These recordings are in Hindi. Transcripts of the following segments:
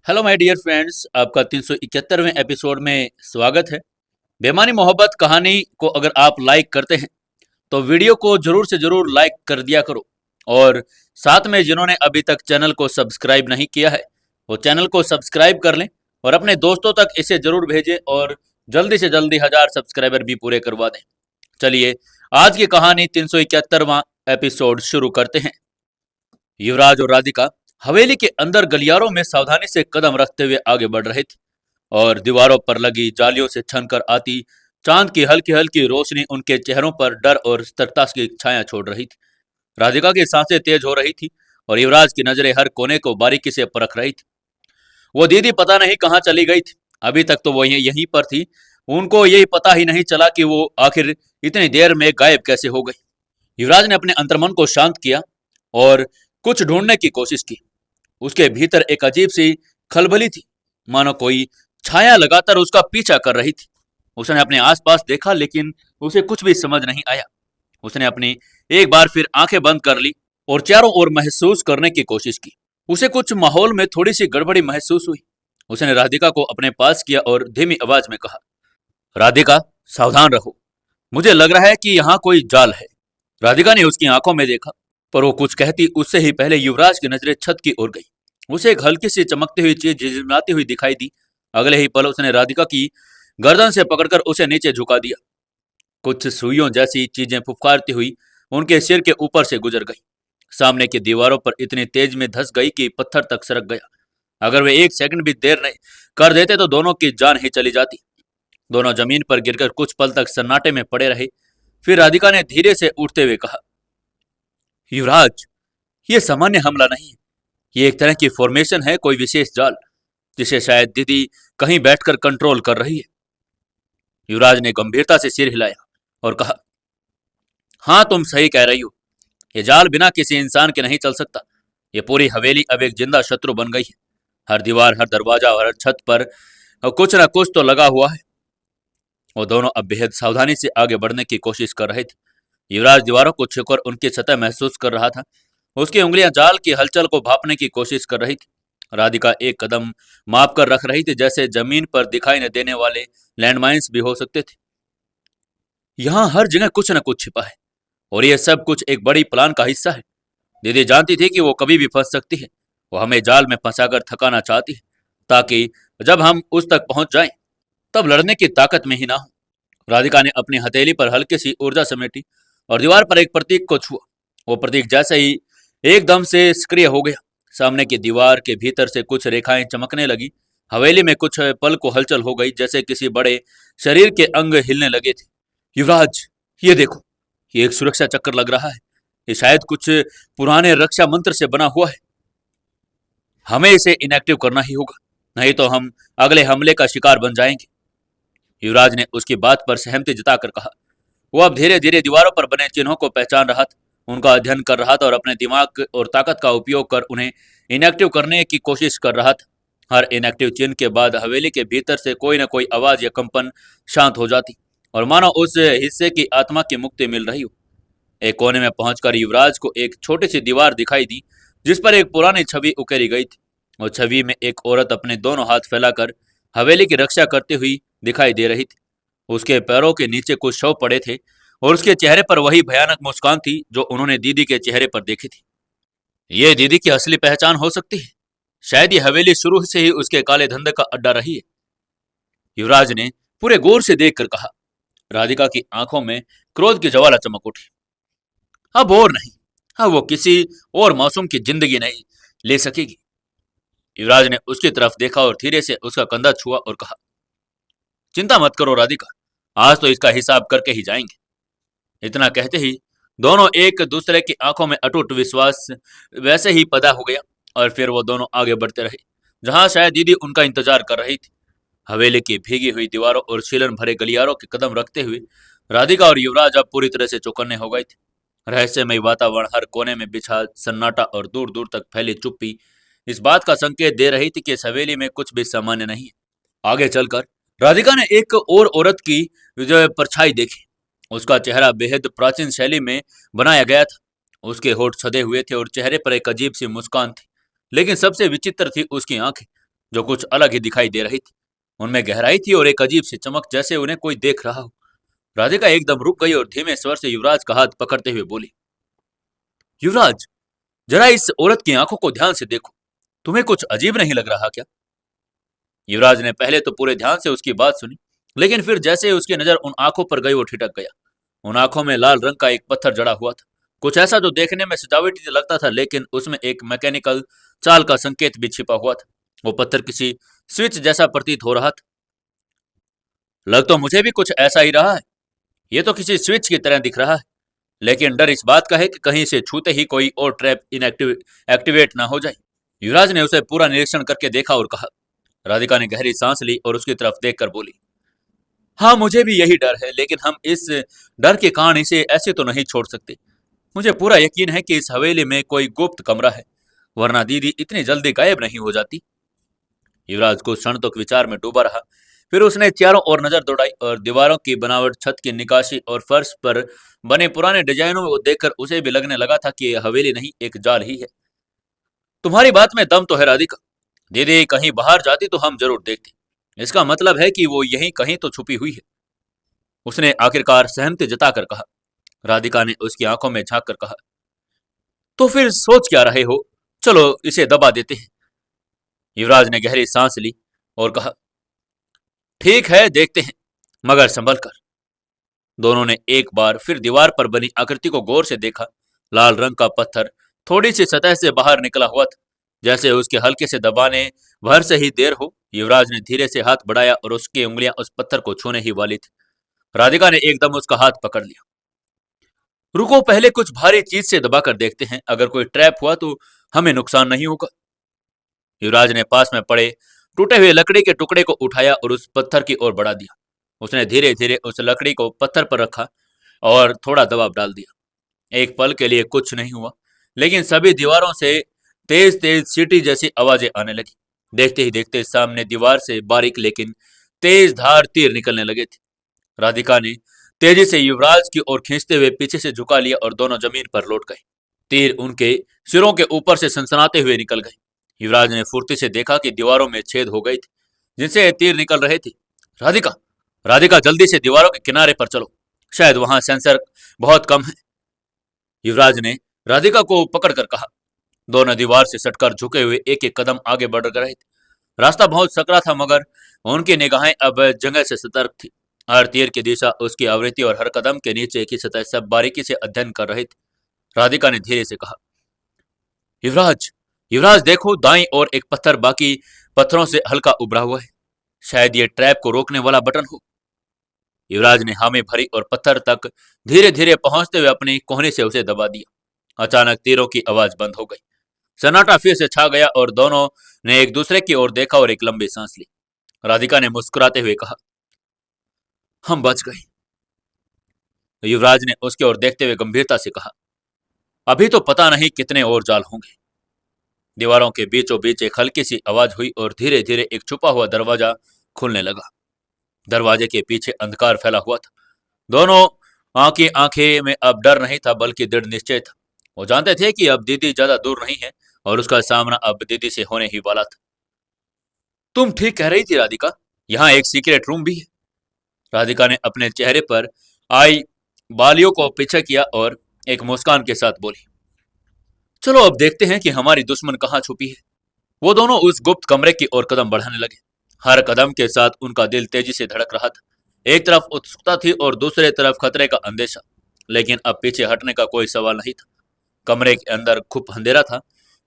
हेलो माय डियर फ्रेंड्स, आपका 371वें एपिसोड में स्वागत है। बेमानी मोहब्बत कहानी को अगर आप लाइक करते हैं तो वीडियो को जरूर से जरूर लाइक कर दिया करो। और साथ में जिन्होंने अभी तक चैनल को सब्सक्राइब नहीं किया है वो चैनल को सब्सक्राइब कर लें और अपने दोस्तों तक इसे जरूर भेजें और जल्दी से जल्दी 1000 सब्सक्राइबर भी पूरे करवा दें। चलिए आज की कहानी 371वां एपिसोड शुरू करते हैं। युवराज और राधिका हवेली के अंदर गलियारों में सावधानी से कदम रखते हुए आगे बढ़ रहे थे और दीवारों पर लगी जालियों से छनकर आती चांद की हल्की हल्की रोशनी उनके चेहरों पर डर और सतर्कता की छाया छोड़ रही थी। राधिका की सांसें तेज हो रही थी और युवराज की नजरें हर कोने को बारीकी से परख रही थी। वो दीदी पता नहीं कहाँ चली गई थी। अभी तक तो वो यहीं पर थी। उनको यही पता ही नहीं चला कि वो आखिर इतनी देर में गायब कैसे हो गई। युवराज ने अपने अंतर्मन को शांत किया और कुछ ढूंढने की कोशिश की। उसके भीतर एक अजीब सी खलबली थी, मानो कोई छाया लगातार उसका पीछा कर रही थी। उसने अपने आसपास देखा लेकिन उसे कुछ भी समझ नहीं आया। उसने अपनी एक बार फिर आंखें बंद कर ली और चारों ओर महसूस करने की कोशिश की। उसे कुछ माहौल में थोड़ी सी गड़बड़ी महसूस हुई। उसने राधिका को अपने पास किया और धीमी आवाज में कहा, राधिका सावधान रहो, मुझे लग रहा है कि यहाँ कोई जाल है। राधिका ने उसकी आंखों में देखा पर वो कुछ कहती उससे ही पहले युवराज की नजरें छत की ओर गई। उसे एक हल्की सी चमकती हुई चीज झिलमिलाती हुई दिखाई दी। अगले ही पल उसने राधिका की गर्दन से पकड़कर उसे नीचे झुका दिया। कुछ सुइयों जैसी चीजें फुफकारती हुई उनके सिर के ऊपर से गुजर गई। सामने की दीवारों पर इतनी तेज में धंस गई कि पत्थर तक सरक गया। अगर वे एक सेकंड भी देर नहीं कर देते तो दोनों की जान ही चली जाती। दोनों जमीन पर गिरकर कुछ पल तक सन्नाटे में पड़े रहे। फिर राधिका ने धीरे से उठते हुए कहा, युवराज, ये सामान्य हमला नहीं है। ये एक तरह की फॉर्मेशन है, कोई विशेष जाल जिसे शायद दीदी कहीं बैठकर कंट्रोल कर रही है। युवराज ने गंभीरता से सिर हिलाया और कहा, हाँ तुम सही कह रही हो। ये जाल बिना किसी इंसान के नहीं चल सकता। ये पूरी हवेली अब एक जिंदा शत्रु बन गई है। हर दीवार, हर दरवाजा और हर छत पर कुछ न कुछ तो लगा हुआ है। वो दोनों अब बेहद सावधानी से आगे बढ़ने की कोशिश कर रहे थे। युवराज दीवारों को छूकर उनकी सतह महसूस कर रहा था। उसकी उंगलियां जाल की हलचल को भांपने की कोशिश कर रही थी। राधिका एक कदम माप कर रख रही थी, जैसे जमीन पर दिखाई न देने वाले लैंडमाइंस भी हो सकते थे। यहाँ हर जगह कुछ न कुछ छिपा है और यह सब कुछ एक बड़ी प्लान का हिस्सा है। दीदी जानती थी कि वो कभी भी फंस सकती है। वो हमें जाल में फंसाकर थकाना चाहती है ताकि जब हम उस तक पहुंच जाएं तब लड़ने की ताकत में ही ना हो। राधिका ने अपनी हथेली पर हल्की सी ऊर्जा समेटी और दीवार पर एक प्रतीक को छुआ। वो प्रतीक जैसे ही एकदम से सक्रिय हो गया। सामने की दीवार के भीतर से कुछ रेखाएं चमकने लगी। हवेली में कुछ पल को हलचल हो गई, जैसे किसी बड़े शरीर के अंग हिलने लगे थे। युवराज, ये देखो, ये एक सुरक्षा चक्र लग रहा है। ये शायद कुछ पुराने रक्षा मंत्र से बना हुआ है। हमें इसे इनएक्टिव करना ही होगा, नहीं तो हम अगले हमले का शिकार बन जाएंगे। युवराज ने उसकी बात पर सहमति जताकर कहा। वो अब धीरे धीरे दीवारों पर बने चिन्हों को पहचान रहा था, उनका अध्ययन कर रहा था और अपने दिमाग और ताकत का उपयोग कर उन्हें इनएक्टिव करने की कोशिश कर रहा था। हर इनएक्टिव चिन्ह के बाद हवेली के भीतर से कोई न कोई आवाज या कंपन शांत हो जाती और मानो उस हिस्से की आत्मा की मुक्ति मिल रही हो। एक कोने में पहुंचकर युवराज को एक छोटी सी दीवार दिखाई दी जिस पर एक पुरानी छवि उकेरी गई थी। और छवि में एक औरत अपने दोनों हाथ फैलाकर हवेली की रक्षा करती हुई दिखाई दे रही थी। उसके पैरों के नीचे कुछ शव पड़े थे और उसके चेहरे पर वही भयानक मुस्कान थी जो उन्होंने दीदी के चेहरे पर देखी थी। ये दीदी की असली पहचान हो सकती है। शायद ये हवेली शुरू से ही उसके काले धंधे का अड्डा रही है। युवराज ने पूरे गौर से देखकर कहा। राधिका की आंखों में क्रोध की ज्वाला चमक उठी। अब और नहीं, अब वो किसी और मासूम की जिंदगी नहीं ले सकेगी। युवराज ने उसकी तरफ देखा और धीरे से उसका कंधा छुआ और कहा, चिंता मत करो राधिका, आज तो इसका हिसाब करके ही जाएंगे। इतना कहते ही दोनों एक दूसरे की आंखों में अटूट विश्वास वैसे ही पैदा हो गया और फिर वो दोनों आगे बढ़ते रहे जहां शायद दीदी उनका इंतजार कर रही थी। हवेली की भीगी हुई दीवारों और शीलन भरे गलियारों के कदम रखते हुए राधिका और युवराज अब पूरी तरह से चौकन्ने हो गए थे। रहस्यमय वातावरण, हर कोने में बिछा सन्नाटा और दूर दूर तक फैली चुप्पी इस बात का संकेत दे रही थी कि इस हवेली में कुछ भी सामान्य नहीं है। आगे चलकर राधिका ने एक और औरत की जो परछाई देखी। उसका चेहरा बेहद प्राचीन शैली में बनाया गया था। उसके होठ सधे हुए थे और चेहरे पर एक अजीब सी मुस्कान थी, लेकिन सबसे विचित्र थी उसकी आंखें। जो कुछ अलग ही दिखाई दे रही थी। उनमें गहराई थी और एक अजीब सी चमक, जैसे उन्हें कोई देख रहा हो। राधिका एकदम रुक गई और धीमे स्वर से युवराज का हाथ पकड़ते हुए बोली, युवराज, जरा इस औरत की आंखों को ध्यान से देखो, तुम्हें कुछ अजीब नहीं लग रहा क्या? युवराज ने पहले तो पूरे ध्यान से उसकी बात सुनी, लेकिन फिर जैसे उसकी नजर उन आंखों पर गई वो ठिठक गया। उन आंखों में लाल रंग का एक पत्थर जड़ा हुआ था, कुछ ऐसा जो देखने में सजावटी लगता था, लेकिन उसमें एक मैकेनिकल चाल का संकेत भी छिपा हुआ था। वो पत्थर किसी स्विच जैसा प्रतीत हो रहा था। लग तो मुझे भी कुछ ऐसा ही रहा है, ये तो किसी स्विच की तरह दिख रहा है, लेकिन डर इस बात का है कि कहीं से छूते ही कोई और ट्रैप इनएक्टिव एक्टिवेट ना हो जाए। युवराज ने उसे पूरा निरीक्षण करके देखा और कहा। राधिका ने गहरी सांस ली और उसकी तरफ देखकर बोली, हाँ, मुझे भी यही डर है, लेकिन हम इस डर के कारण इसे ऐसे तो नहीं छोड़ सकते। मुझे पूरा यकीन है कि इस हवेली में कोई गुप्त कमरा है, वरना दीदी इतनी जल्दी गायब नहीं हो जाती। युवराज कुछ क्षण तक विचार में डूबा रहा। फिर उसने चारों ओर नजर दौड़ाई और दीवारों की बनावट, छत की निकाशी और फर्श पर बने पुराने डिजाइनों को देखकर उसे भी लगने लगा था कि यह हवेली नहीं, एक जाल ही है। तुम्हारी बात में दम तो है राधिका, दीदी कहीं बाहर जाती तो हम जरूर देखते। इसका मतलब है कि वो यहीं कहीं तो छुपी हुई है, उसने आखिरकार सहमति जताकर कहा। राधिका ने उसकी आंखों में झांक कर कहा, तो फिर सोच क्या रहे हो, चलो इसे दबा देते हैं। युवराज ने गहरी सांस ली और कहा, ठीक है, देखते हैं, मगर संभल कर। दोनों ने एक बार फिर दीवार पर बनी आकृति को गौर से देखा। लाल रंग का पत्थर थोड़ी सी सतह से बाहर निकला हुआ था, जैसे उसके हल्के से दबाने भर से ही देर हो। युवराज ने धीरे से हाथ बढ़ाया और उसकी उंगलियां उस पत्थर को छूने ही वाली थी। राधिका ने एकदम उसका हाथ पकड़ लिया। रुको, पहले कुछ भारी चीज से दबाकर देखते हैं, अगर कोई ट्रैप हुआ तो हमें नुकसान नहीं होगा। युवराज ने पास में पड़े टूटे हुए लकड़ी के टुकड़े को उठाया और उस पत्थर की ओर बढ़ा दिया। उसने धीरे धीरे उस लकड़ी को पत्थर पर रखा और थोड़ा दबाव डाल दिया। एक पल के लिए कुछ नहीं हुआ, लेकिन सभी दीवारों से तेज तेज सीटी जैसी आवाजें आने लगी। देखते ही देखते सामने दीवार से बारीक लेकिन तेज धार तीर निकलने लगे थे। राधिका ने तेजी से युवराज की ओर खींचते हुए पीछे से झुका लिया और दोनों जमीन पर लौट गए। तीर उनके सिरों के ऊपर से सनसनाते हुए निकल गए। युवराज ने फुर्ती से देखा कि दीवारों में छेद हो गए थे, जिनसे तीर निकल रहे थे। राधिका, राधिका, जल्दी से दीवारों के किनारे पर चलो, शायद वहां सेंसर बहुत कम है। युवराज ने राधिका को पकड़कर कहा। दोनों दीवार से सटकर झुके हुए एक एक कदम आगे बढ़ रहे थे। रास्ता बहुत सकरा था, मगर उनकी निगाहें अब जगह से सतर्क थी। हर तीर की दिशा, उसकी आवृत्ति और हर कदम के नीचे की सतह सब बारीकी से अध्ययन कर रहे थे। राधिका ने धीरे से कहा, युवराज, युवराज देखो, दाईं ओर एक पत्थर बाकी पत्थरों से हल्का उभरा हुआ है, शायद ये ट्रैप को रोकने वाला बटन हो। युवराज ने हामी भरी और पत्थर तक धीरे धीरे पहुंचते हुए अपनी कोहनी से उसे दबा दिया। अचानक तीरों की आवाज बंद हो गई। सन्नाटा फिर से छा गया और दोनों ने एक दूसरे की ओर देखा और एक लंबी सांस ली। राधिका ने मुस्कुराते हुए कहा, हम बच गए। युवराज ने उसकी ओर देखते हुए गंभीरता से कहा, अभी तो पता नहीं कितने और जाल होंगे। दीवारों के बीचों बीच एक हल्की सी आवाज हुई और धीरे धीरे एक छुपा हुआ दरवाजा खुलने लगा। दरवाजे के पीछे अंधकार फैला हुआ था। दोनों आंखें आंखें में अब डर नहीं था, बल्कि दृढ़ निश्चय था। वो जानते थे कि अब दीदी ज्यादा दूर नहीं है और उसका सामना अब दीदी से होने ही वाला था। तुम ठीक कह रही थी राधिका, यहाँ एक सीक्रेट रूम भी है। राधिका ने अपने चेहरे पर आई बालियों को पीछे किया और एक मुस्कान के साथ बोली, चलो अब देखते हैं कि हमारी दुश्मन कहाँ छुपी है। वो दोनों उस गुप्त कमरे की ओर कदम बढ़ाने लगे। हर कदम के साथ उनका दिल तेजी से धड़क रहा था। एक तरफ उत्सुकता थी और दूसरे तरफ खतरे का अंदेशा, लेकिन अब पीछे हटने का कोई सवाल नहीं था। कमरे के अंदर खूब अंधेरा था।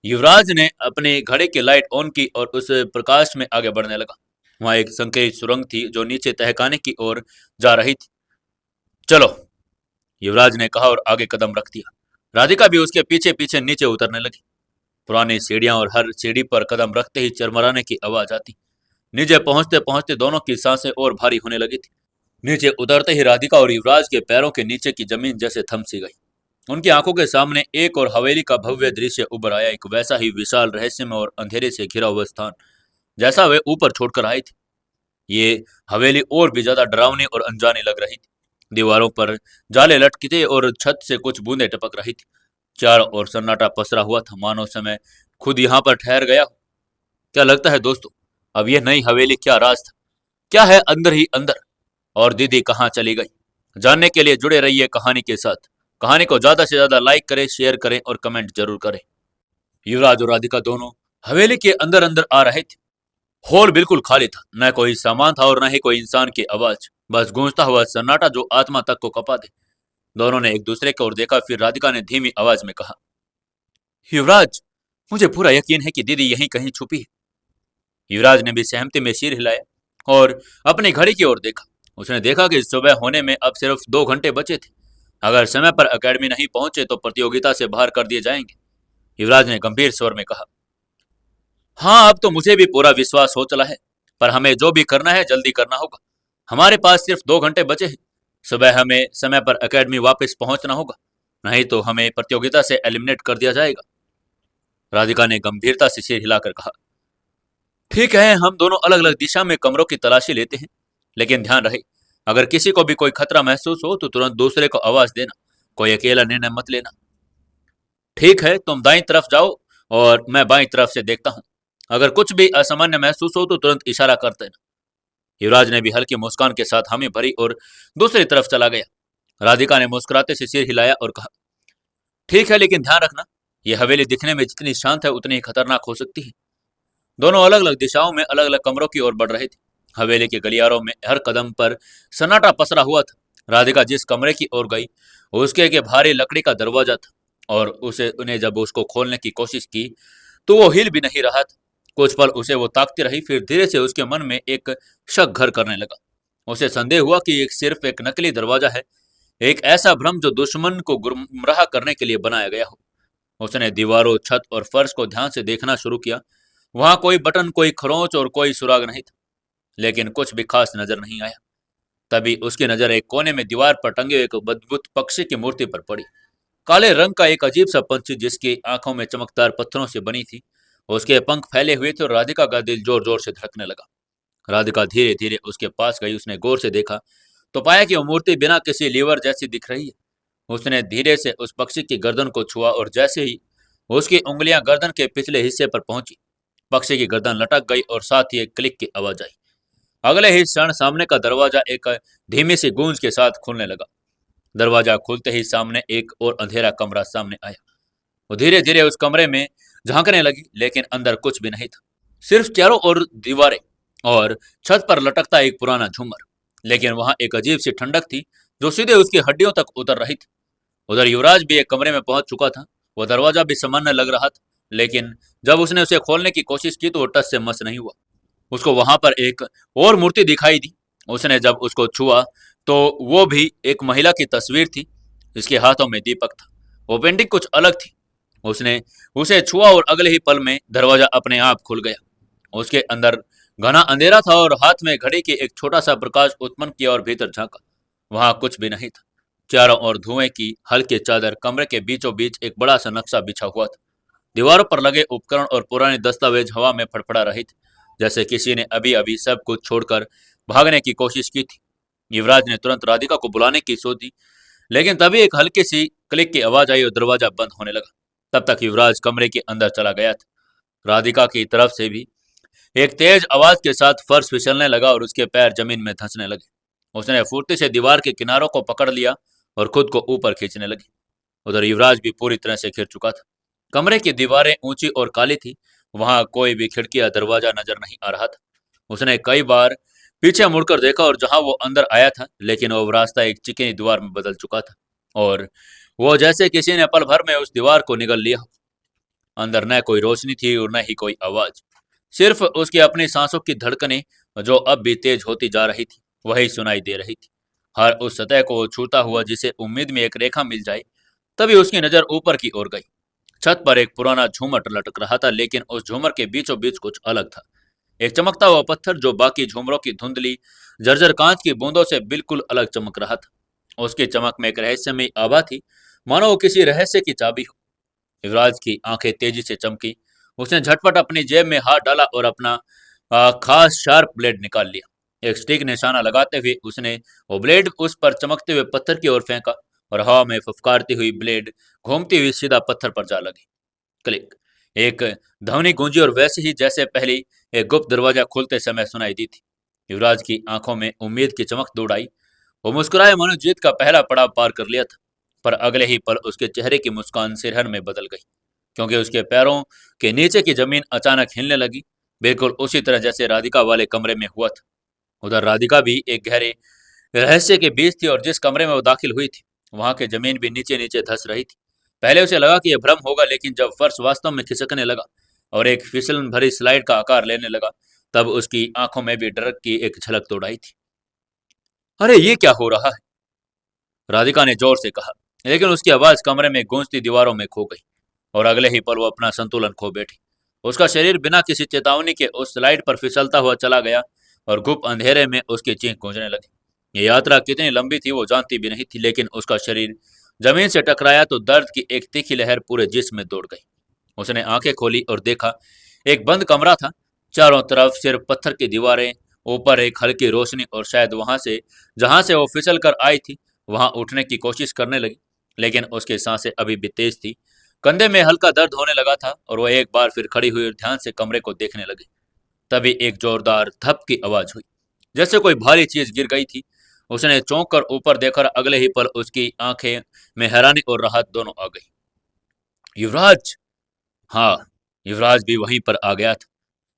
युवराज ने अपनी घड़ी की लाइट ऑन की और उस प्रकाश में आगे बढ़ने लगा। वहां एक संकीर्ण सुरंग थी जो नीचे तहखाने की ओर जा रही थी। चलो, युवराज ने कहा और आगे कदम रख दिया। राधिका भी उसके पीछे पीछे नीचे उतरने लगी। पुरानी सीढ़ियां और हर सीढ़ी पर कदम रखते ही चरमराने की आवाज आती। नीचे पहुंचते पहुंचते दोनों की सांसें और भारी होने लगी थी। नीचे उतरते ही राधिका और युवराज के पैरों के नीचे की जमीन जैसे थम सी गई। उनकी आंखों के सामने एक और हवेली का भव्य दृश्य उभर आया, एक वैसा ही विशाल, रहस्यमय और अंधेरे से घिरा हुआ स्थान जैसा वे ऊपर छोड़कर आए थे। ये हवेली और भी ज्यादा डरावनी और अनजानी लग रही थी। दीवारों पर जाले लटके थे और छत से कुछ बूंदें टपक रही थी। चारों ओर सन्नाटा पसरा हुआ था, मानो समय खुद यहाँ पर ठहर गया हो। क्या लगता है दोस्तों, अब यह नई हवेली क्या राज था, क्या है अंदर ही अंदर, और दीदी कहाँ चली गई? जानने के लिए जुड़े रहिए कहानी के साथ। कहानी को ज्यादा से ज्यादा लाइक करें, शेयर करें और कमेंट जरूर करें। युवराज और राधिका दोनों हवेली के अंदर अंदर आ रहे थे। हॉल बिल्कुल खाली था, न कोई सामान था और न ही कोई इंसान की आवाज, बस गूंजता हुआ सन्नाटा जो आत्मा तक को कपा दे। दोनों ने एक दूसरे की ओर देखा, फिर राधिका ने धीमी आवाज में कहा, युवराज, मुझे पूरा यकीन है कि दीदी यहीं कहीं छुपी है। युवराज ने भी सहमति में सिर हिलाया और अपनी घड़ी की ओर देखा। उसने देखा कि सुबह होने में अब सिर्फ 2 घंटे बचे थे। अगर समय पर अकेडमी नहीं पहुंचे तो प्रतियोगिता से बाहर कर दिए जाएंगे। युवराज ने गंभीर स्वर में कहा, हाँ, अब तो मुझे भी पूरा विश्वास हो चला है, पर हमें जो भी करना है जल्दी करना होगा। हमारे पास सिर्फ 2 घंटे बचे हैं। सुबह हमें समय पर एकेडमी वापस पहुंचना होगा, नहीं तो हमें प्रतियोगिता से एलिमिनेट कर दिया जाएगा। राधिका ने गंभीरता से सिर हिलाकर कहा, ठीक है, हम दोनों अलग अलग दिशा में कमरों की तलाशी लेते हैं, लेकिन ध्यान रहे, अगर किसी को भी कोई खतरा महसूस हो तो तुरंत दूसरे को आवाज देना, कोई अकेला निर्णय मत लेना। ठीक है, तुम दाईं तरफ जाओ और मैं बाईं तरफ से देखता हूँ। अगर कुछ भी असामान्य महसूस हो तो तुरंत इशारा कर देना। युवराज ने भी हल्की मुस्कान के साथ हामी भरी और दूसरी तरफ चला गया। राधिका ने मुस्कुराते से सिर हिलाया और कहा, ठीक है, लेकिन ध्यान रखना, यह हवेली दिखने में जितनी शांत है उतनी ही खतरनाक हो सकती है। दोनों अलग अलग दिशाओं में अलग अलग कमरों की ओर बढ़ रहे थे। हवेली के गलियारों में हर कदम पर सन्नाटा पसरा हुआ था। राधिका जिस कमरे की ओर गई, उसके एक भारी लकड़ी का दरवाजा था, और उसे उन्हें जब उसको खोलने की कोशिश की तो वो हिल भी नहीं रहा था। कुछ पल उसे वो ताकती रही, फिर धीरे से उसके मन में एक शक घर करने लगा। उसे संदेह हुआ कि एक सिर्फ एक नकली दरवाजा है, एक ऐसा भ्रम जो दुश्मन को गुमराह करने के लिए बनाया गया हो। उसने दीवारों, छत और फर्श को ध्यान से देखना शुरू किया। वहां कोई बटन, कोई खरोंच और कोई सुराग नहीं था, लेकिन कुछ भी खास नजर नहीं आया। तभी उसकी नजर एक कोने में दीवार पर टंगे एक अद्भुत पक्षी की मूर्ति पर पड़ी। काले रंग का एक अजीब सा पंछी जिसकी आंखों में चमकदार पत्थरों से बनी थी। उसके पंख फैले हुए थे और राधिका का दिल जोर जोर से धड़कने लगा। राधिका धीरे धीरे उसके पास गई। उसने गौर से देखा तो पाया कि वह मूर्ति बिना किसी लीवर जैसी दिख रही है। उसने धीरे से उस पक्षी की गर्दन को छुआ और जैसे ही उसकी उंगलियां गर्दन के पिछले हिस्से पर पहुंची, पक्षी की गर्दन लटक गई और साथ ही एक क्लिक की आवाज आई। अगले ही क्षण सामने का दरवाजा एक धीमी सी गूंज के साथ खुलने लगा। दरवाजा खुलते ही सामने एक और अंधेरा कमरा सामने आया। वो धीरे धीरे उस कमरे में झांकने लगी, लेकिन अंदर कुछ भी नहीं था। सिर्फ चारों ओर दीवारें और छत पर लटकता एक पुराना झूमर। लेकिन वहां एक अजीब सी ठंडक थी जो सीधे उसकी हड्डियों तक उतर रही थी। उधर युवराज भी एक कमरे में पहुंच चुका था। वह दरवाजा भी सामान्य लग रहा था, लेकिन जब उसने उसे खोलने की कोशिश की तो वो टस से मस नहीं हुआ। उसको वहां पर एक और मूर्ति दिखाई दी। उसने जब उसको छुआ तो वो भी एक महिला की तस्वीर थी, जिसके हाथों में दीपक था। वो पेंटिंग कुछ अलग थी। उसने उसे छुआ और अगले ही पल में दरवाजा अपने आप खुल गया। उसके अंदर घना अंधेरा था और हाथ में घड़ी की एक छोटा सा प्रकाश उत्पन्न किया और भीतर झांका। वहां कुछ भी नहीं था। चारों ओर धुएं की हल्की चादर, कमरे के बीचों बीच एक बड़ा सा नक्शा बिछा हुआ था। दीवारों पर लगे उपकरण और पुराने दस्तावेज हवा में फड़फड़ा रहे थे, जैसे किसी ने अभी अभी सब कुछ छोड़कर भागने की कोशिश की थी। युवराज ने तुरंत राधिका को बुलाने की सोची, लेकिन तभी एक हल्की सी क्लिक की आवाज आई और दरवाजा बंद होने लगा। तब तक युवराज कमरे के अंदर चला गया था। राधिका की तरफ से भी एक तेज आवाज के साथ फर्श फिसलने लगा और उसके पैर जमीन में धंसने लगे। उसने फुर्ती से दीवार के किनारों को पकड़ लिया और खुद को ऊपर खींचने लगी। उधर युवराज भी पूरी तरह से घिर चुका था। कमरे की दीवारें ऊंची और काली थी। वहां कोई भी खिड़की या दरवाजा नजर नहीं आ रहा था। उसने कई बार पीछे मुड़कर देखा और जहां वो अंदर आया था, लेकिन वो रास्ता एक चिकनी दीवार में बदल चुका था और वो जैसे किसी ने पल भर में उस दीवार को निगल लिया। अंदर न कोई रोशनी थी और न ही कोई आवाज। सिर्फ उसकी अपनी सांसों की धड़कनें, जो अब भी तेज होती जा रही थी, वही सुनाई दे रही थी। हर उस सतह को छूता हुआ जिसे उम्मीद में एक रेखा मिल जाए। तभी उसकी नजर ऊपर की ओर गई। छत पर एक पुराना झूमर लटक रहा था, लेकिन उस झूमर के बीचों बीच कुछ अलग था। एक चमकता हुआ पत्थर जो बाकी झूमरों की धुंधली जर्जर कांच की बूंदों से बिल्कुल अलग चमक रहा था। उसकी चमक में एक रहस्यमयी आभा थी, मानो वो किसी रहस्य की चाबी हो। युवराज की आंखें तेजी से चमकी। उसने झटपट अपनी जेब में हाथ डाला और अपना खास शार्प ब्लेड निकाल लिया। एक स्टिक निशाना लगाते हुए उसने वो ब्लेड उस पर चमकते हुए पत्थर की ओर फेंका और हवा में फुफकारती हुई ब्लेड घूमती हुई सीधा पत्थर पर जा लगी। क्लिक! एक ध्वनि गूंजी और वैसे ही जैसे पहले एक गुप्त दरवाजा खुलते समय सुनाई दी थी। युवराज की आंखों में उम्मीद की चमक दौड़ आई। वो मुस्कुराए मानो जीत का पहला पड़ाव पार कर लिया था। पर अगले ही पल उसके चेहरे की मुस्कान सिरहन में बदल गई, क्योंकि उसके पैरों के नीचे की जमीन अचानक हिलने लगी, बिल्कुल उसी तरह जैसे राधिका वाले कमरे में हुआ था। उधर राधिका भी एक गहरे रहस्य के बीच थी और जिस कमरे में वो दाखिल हुई थी वहां की जमीन भी नीचे नीचे धंस रही थी। पहले उसे लगा कि यह भ्रम होगा, लेकिन जब फर्श वास्तव में खिसकने लगा और एक फिसलन भरी स्लाइड का आकार लेने लगा, तब उसकी आंखों में भी डर की एक झलक तोड़ आई थी। अरे ये क्या हो रहा है? राधिका ने जोर से कहा, लेकिन उसकी आवाज कमरे में गूंजती दीवारों में खो गई और अगले ही पल वो अपना संतुलन खो बैठी। उसका शरीर बिना किसी चेतावनी के उस स्लाइड पर फिसलता हुआ चला गया और गुप्त अंधेरे में उसकी चीख गूंजने लगी। ये यात्रा कितनी लंबी थी वो जानती भी नहीं थी, लेकिन उसका शरीर जमीन से टकराया तो दर्द की एक तीखी लहर पूरे जिस्म में दौड़ गई। उसने आंखें खोली और देखा, एक बंद कमरा था। चारों तरफ सिर्फ पत्थर की दीवारें, ऊपर एक हल्की रोशनी और शायद वहां से जहां से वो फिसल कर आई थी वहां उठने की कोशिश करने लगी, लेकिन उसकी सांसें अभी भी तेज थी। कंधे में हल्का दर्द होने लगा था और वो एक बार फिर खड़ी हुई और ध्यान से कमरे को देखने लगी। तभी एक जोरदार धप की आवाज हुई, जैसे कोई भारी चीज गिर गई थी। उसने चौंक कर ऊपर देखा, अगले ही पल उसकी आंखें में हैरानी और राहत दोनों आ गई। युवराज! हाँ, युवराज भी वहीं पर आ गया था।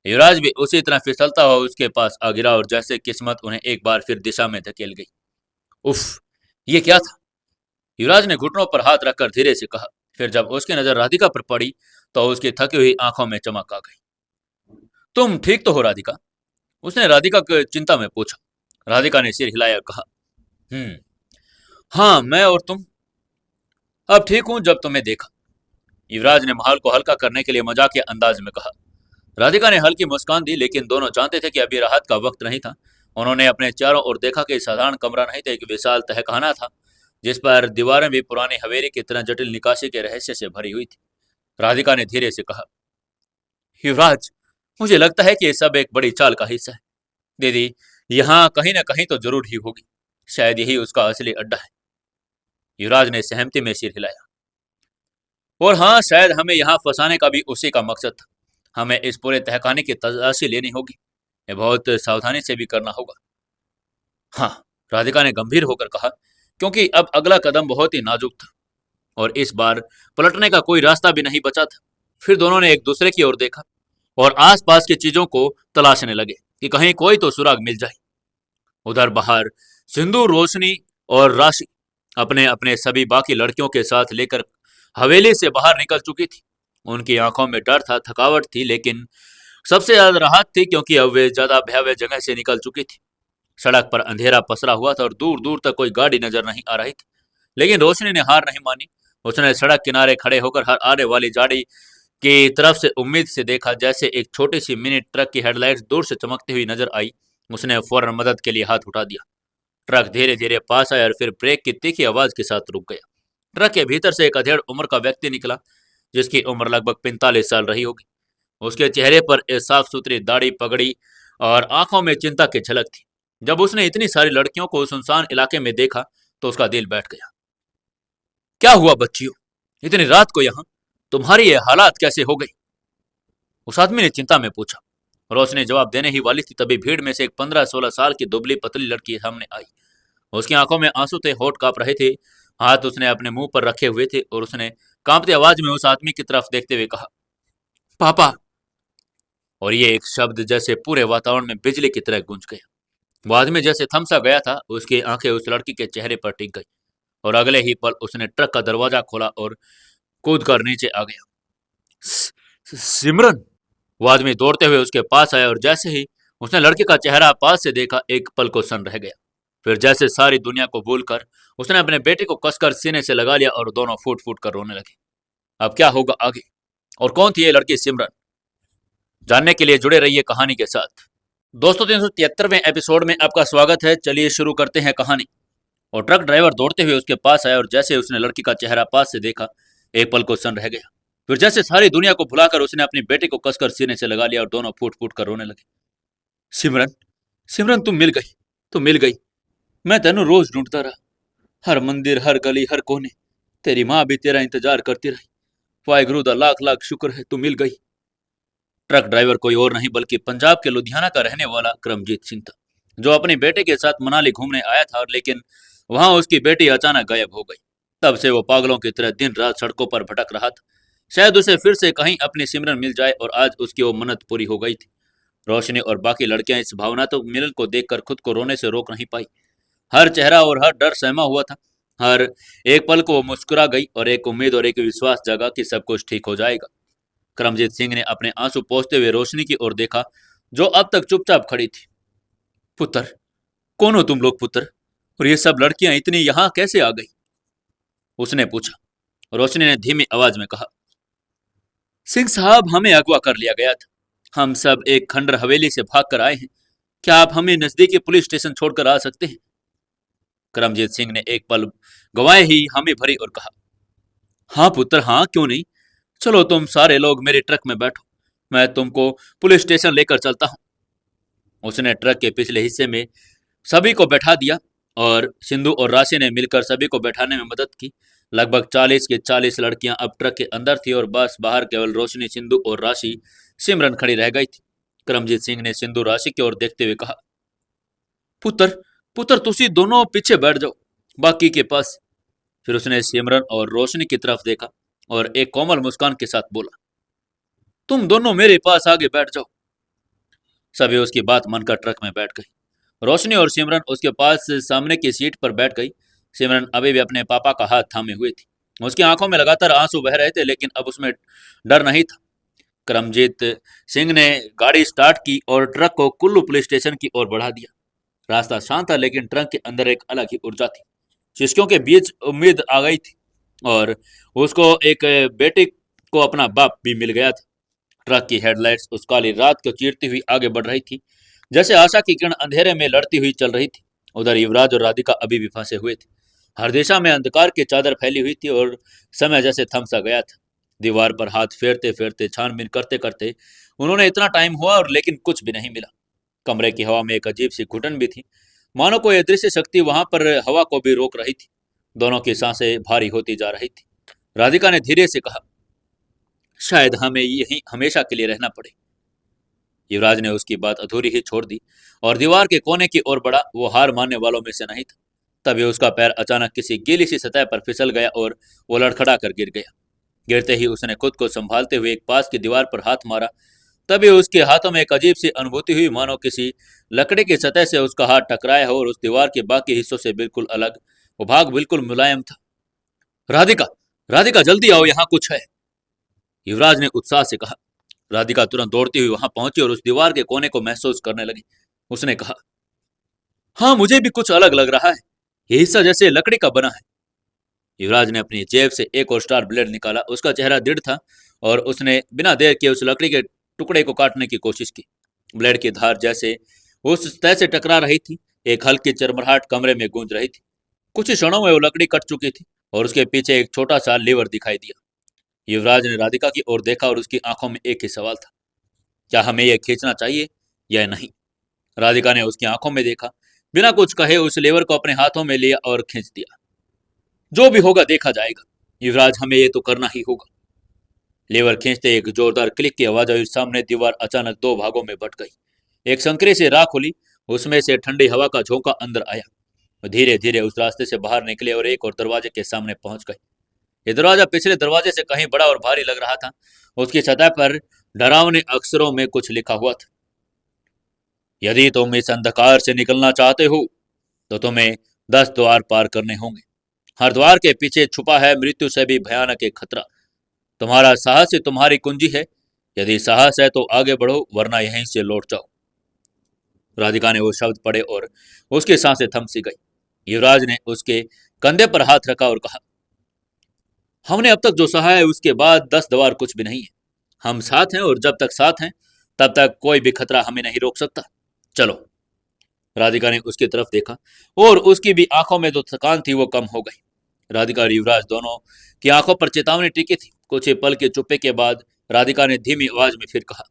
युवराज भी उसी तरह फिसलता हुआ उसके पास आ गिरा और जैसे किस्मत उन्हें एक बार फिर दिशा में धकेल गई। उफ! ये क्या था? युवराज ने घुटनों पर हाथ रखकर धीरे से कहा। फिर जब उसकी नजर राधिका पर पड़ी तो उसकी थकी हुई आंखों में चमक आ गई। तुम ठीक तो हो राधिका? उसने राधिका को चिंता में पूछा। राधिका ने सिर हिलाया और कहा, हम्म, हाँ, मैं और तुम अब ठीक हूं जब तुम्हें देखा। युवराज ने माहौल को हल्का करने के लिए मजाकिया अंदाज में कहा। राधिका ने हल्की मुस्कान दी, लेकिन दोनों जानते थे कि अभी राहत का वक्त नहीं था। उन्होंने अपने चारों ओर देखा कि साधारण कमरा नहीं था, एक विशाल तहखाना था जिस पर दीवारें भी पुरानी हवेली की तरह जटिल निकासी के रहस्य से भरी हुई थी। राधिका ने धीरे से कहा, युवराज, मुझे लगता है कि ये सब एक बड़ी चाल का हिस्सा है। दीदी यहाँ कहीं ना कहीं तो जरूर ही होगी। शायद यही उसका असली अड्डा है। युवराज ने सहमति में सिर हिलाया। और हाँ, शायद हमें यहाँ फंसाने का भी उसी का मकसद था। हमें इस पूरे तहखाने की तलाशी लेनी होगी। ये बहुत सावधानी से भी करना होगा। हाँ, राधिका ने गंभीर होकर कहा, क्योंकि अब अगला कदम बहुत ही नाजुक था और इस बार पलटने का कोई रास्ता भी नहीं बचा था। फिर दोनों ने एक दूसरे की ओर देखा और आसपास की चीजों को तलाशने लगे कि कहीं कोई तो सुराग मिल जाए। उधर बाहर सिंदूर, रोशनी और राशि अपने अपने सभी बाकी लड़कियों के साथ लेकर हवेली से बाहर निकल चुकी थी। उनकी आंखों में डर था, थकावट थी, लेकिन सबसे ज्यादा राहत थी, क्योंकि अब वे ज्यादा भयावह जगह से निकल चुकी थी। सड़क पर अंधेरा पसरा हुआ था और दूर दूर तक कोई गाड़ी नजर नहीं आ रही थी, लेकिन रोशनी ने हार नहीं मानी। उसने सड़क किनारे खड़े होकर हर आने वाली गाड़ी की तरफ से उम्मीद से देखा। जैसे एक छोटी सी मिनी ट्रक की हेडलाइट्स दूर से चमकती हुई नजर आई, उसने फौरन मदद के लिए हाथ उठा दिया। ट्रक धीरे धीरे पास आया और फिर ब्रेक की तीखी आवाज के साथ रुक गया। ट्रक के भीतर से एक अधेड़ उम्र का व्यक्ति निकला, जिसकी उम्र लगभग 45 साल रही होगी। उसके चेहरे पर एक साफ सुथरी दाढ़ी, पगड़ी और आंखों में चिंता की झलक थी। जब उसने इतनी सारी लड़कियों को सुनसान इलाके में देखा तो उसका दिल बैठ गया। क्या हुआ बच्चियों, इतनी रात को यहाँ तुम्हारी ये हालात कैसे हो गई? उस आदमी ने चिंता में पूछा। रोशनी जवाब देने ही वाली थी, तभी भीड़ में से एक 15-16 साल की दुबली पतली लड़की सामने आई। उसकी आंखों में आंसू थे, होठ कांप रहे थे, हाथ उसने अपने मुंह पर रखे हुए थे और उसने कांपती आवाज में उस आदमी की तरफ देखते हुए कहा, पापा। और ये एक शब्द जैसे पूरे वातावरण में बिजली की तरह गूंज गया। वो आदमी जैसे थम सा गया था, उसकी आंखें उस लड़की के चेहरे पर टिक गई और अगले ही पल उसने ट्रक का दरवाजा खोला और कूद कर नीचे आ गया। सिमरन! वो आदमी दौड़ते हुए उसके पास आया और जैसे ही उसने लड़के का चेहरा पास से देखा, एक पल को सन रह गया। फिर जैसे सारी दुनिया को भूलकर उसने अपने बेटे को कसकर सीने से लगा लिया और दोनों फूट फूट कर रोने लगे। अब क्या होगा आगे, और कौन थी ये लड़की सिमरन? जानने के लिए जुड़े रहिए कहानी के साथ। दोस्तों, 373वें एपिसोड में आपका स्वागत है। चलिए शुरू करते हैं कहानी। और ट्रक ड्राइवर दौड़ते हुए उसके पास आया और जैसे उसने लड़की का चेहरा पास से देखा, एक पल को सन रह गया। फिर जैसे सारी दुनिया को भुलाकर उसने अपनी बेटी को कसकर सीने से लगा लिया और दोनों फूट फूट कर रोने लगे। सिमरन, सिमरन, तुम मिल गई, तुम मिल गई। मैं तेनू रोज ढूंढता रहा, हर मंदिर, हर गली, हर कोने। तेरी माँ भी तेरा इंतजार करती रही। वाहिगुरु दा लाख लाख शुक्र है, तू मिल गई। ट्रक ड्राइवर कोई और नहीं बल्कि पंजाब के लुधियाना का रहने वाला करमजीत सिंह था, जो अपने बेटे के साथ मनाली घूमने आया था, लेकिन वहां उसकी बेटी अचानक गायब हो गई। तब से वो पागलों की तरह दिन रात सड़कों पर भटक रहा था। शायद उसे फिर से कहीं अपनी सिमरन मिल जाए, और आज उसकी वो मन्नत पूरी हो गई थी। रोशनी और बाकी लड़कियां इस भावनात्मक मिलन को देखकर खुद को रोने से रोक नहीं पाई। हर चेहरा और हर डर सहमा हुआ था। हर एक पल को वो मुस्कुरा गई और एक उम्मीद और एक विश्वास जगा कि सब कुछ ठीक हो जाएगा। करमजीत सिंह ने अपने आंसू पोंछते हुए रोशनी की ओर देखा, जो अब तक चुपचाप खड़ी थी। पुत्र, कौन हो तुम लोग पुत्र? और ये सब लड़कियां इतनी यहां कैसे आ गई? उसने पूछा। रोशनी ने धीमी आवाज में कहा, सिंह साहब, हमें अगवा कर लिया गया था। हम सब एक खंडर हवेली से भाग कर आए हैं। क्या आप हमें नजदीकी पुलिस स्टेशन छोड़कर आ सकते हैं? करमजीत सिंह ने एक पल गवाए ही हामी भरी और कहा, हाँ पुत्र, हाँ, क्यों नहीं। चलो तुम सारे लोग मेरे ट्रक में बैठो, मैं तुमको पुलिस स्टेशन लेकर चलता हूँ। उसने ट्रक के पिछले हिस्से में सभी को बैठा दिया और सिंधु और राशि ने मिलकर सभी को बैठाने में मदद की। लगभग 40 की 40 लड़कियां अब ट्रक के अंदर थी और बस बाहर केवल रोशनी, सिंधु और राशि सिमरन खड़ी रह गई थी। करमजीत सिंह ने सिंधु राशि की ओर देखते हुए कहा, पुत्र, पुत्र, तुसी दोनों पीछे बैठ जाओ, बाकी के पास। फिर उसने सिमरन और रोशनी की तरफ देखा और एक कोमल मुस्कान के साथ बोला, तुम दोनों मेरे पास आगे बैठ जाओ। सभी उसकी बात मानकर ट्रक में बैठ गई। रोशनी और सिमरन उसके पास सामने की सीट पर बैठ गई। सिमरन अभी भी अपने पापा का हाथ थामे हुए थी। उसकी आंखों में लगातार आंसू बह रहे थे, लेकिन अब उसमें डर नहीं था। करमजीत सिंह ने गाड़ी स्टार्ट की और ट्रक को कुल्लू पुलिस स्टेशन की ओर बढ़ा दिया। रास्ता शांत था, लेकिन ट्रक के अंदर एक अलग ही ऊर्जा थी। शिष्यों के बीच उम्मीद आ गई थी और उसको एक बेटे को अपना बाप भी मिल गया था। ट्रक की हेडलाइट्स उस काली रात को चीरती हुई आगे बढ़ रही थी, जैसे आशा की किरण अंधेरे में लड़ती हुई चल रही थी। उधर युवराज और राधिका अभी भी फंसे हुए थे। हर दिशा में अंधकार की चादर फैली हुई थी और समय जैसे थम सा गया था। दीवार पर हाथ फेरते फेरते, छानबीन करते करते उन्होंने इतना टाइम हुआ, और लेकिन कुछ भी नहीं मिला। कमरे की हवा में एक अजीब सी घुटन भी थी, मानो कोई अदृश्य शक्ति वहां पर हवा को भी रोक रही थी। दोनों की सांसें भारी होती जा रही थी। राधिका ने धीरे से कहा, शायद हमें यहीं हमेशा के लिए रहना पड़े। युवराज ने उसकी बात अधूरी ही छोड़ दी और दीवार के कोने की ओर बढ़ा। वो हार मानने वालों में से नहीं था। तभी उसका पैर अचानक किसी गीली सी सतह पर फिसल गया और वो लड़खड़ा कर गिर गया। गिरते ही उसने खुद को संभालते हुए एक पास की दीवार पर हाथ मारा। तभी उसके हाथों में एक अजीब सी अनुभूति हुई, मानो किसी लकड़ी की सतह से उसका हाथ टकराया हो और उस दीवार के बाकी हिस्सों से बिल्कुल अलग। वो भाग बिल्कुल मुलायम था। राधिका, राधिका, जल्दी आओ, यहाँ कुछ है, युवराज ने उत्साह से कहा। राधिका तुरंत दौड़ती हुई वहां पहुंची और उस दीवार के कोने को महसूस करने लगी। उसने कहा, हाँ, मुझे भी कुछ अलग लग रहा है। ये हिस्सा जैसे लकड़ी का बना है। युवराज ने अपनी जेब से एक और स्टार ब्लेड निकाला। उसका चेहरा दृढ़ था और उसने बिना देर किए उस लकड़ी के टुकड़े को काटने की कोशिश की। ब्लेड की धार जैसे उस तय से टकरा रही थी। एक हल्की चरमराहट कमरे में गूंज रही थी। कुछ ही क्षणों में वो लकड़ी कट चुकी थी और उसके पीछे एक छोटा सा लीवर दिखाई दिया। युवराज ने राधिका की ओर देखा और उसकी आंखों में एक ही सवाल था, क्या हमें यह खींचना चाहिए या नहीं? राधिका ने उसकी आंखों में देखा। बिना कुछ कहे उस लेवर को अपने हाथों में लिया और खींच दिया। जो भी होगा देखा जाएगा युवराज, हमें ये तो करना ही होगा। लेवर खींचते एक जोरदार क्लिक की आवाज आई। सामने दीवार अचानक दो भागों में बट गई। एक संकरे से राख खुली, उसमें से ठंडी हवा का झोंका अंदर आया। धीरे धीरे उस रास्ते से बाहर निकले और एक और दरवाजे के सामने पहुंच गए। ये दरवाजा पिछले दरवाजे से कहीं बड़ा और भारी लग रहा था। उसकी सतह पर डरावने अक्षरों में कुछ लिखा हुआ था, यदि तुम इस अंधकार से निकलना चाहते हो तो तुम्हें 10 द्वार पार करने होंगे। हर द्वार के पीछे छुपा है मृत्यु से भी भयानक एक खतरा। तुम्हारा साहस ही तुम्हारी कुंजी है। यदि साहस है तो आगे बढ़ो, वरना यहीं से लौट जाओ। राधिका ने वो शब्द पढ़े और उसकी सांसें थम सी गई। युवराज ने उसके कंधे पर हाथ रखा और कहा, हमने अब तक जो सहा है उसके बाद 10 द्वार कुछ भी नहीं है। हम साथ हैं और जब तक साथ हैं तब तक कोई भी खतरा हमें नहीं रोक सकता। चलो। राधिका ने उसकी तरफ देखा और उसकी भी आंखों में जो थकान थी वो कम हो गई। राधिका और युवराज दोनों की आंखों पर चेतावनी टिकी थी। कुछ ही पल के चुप्पे के बाद राधिका ने धीमी आवाज में फिर कहा,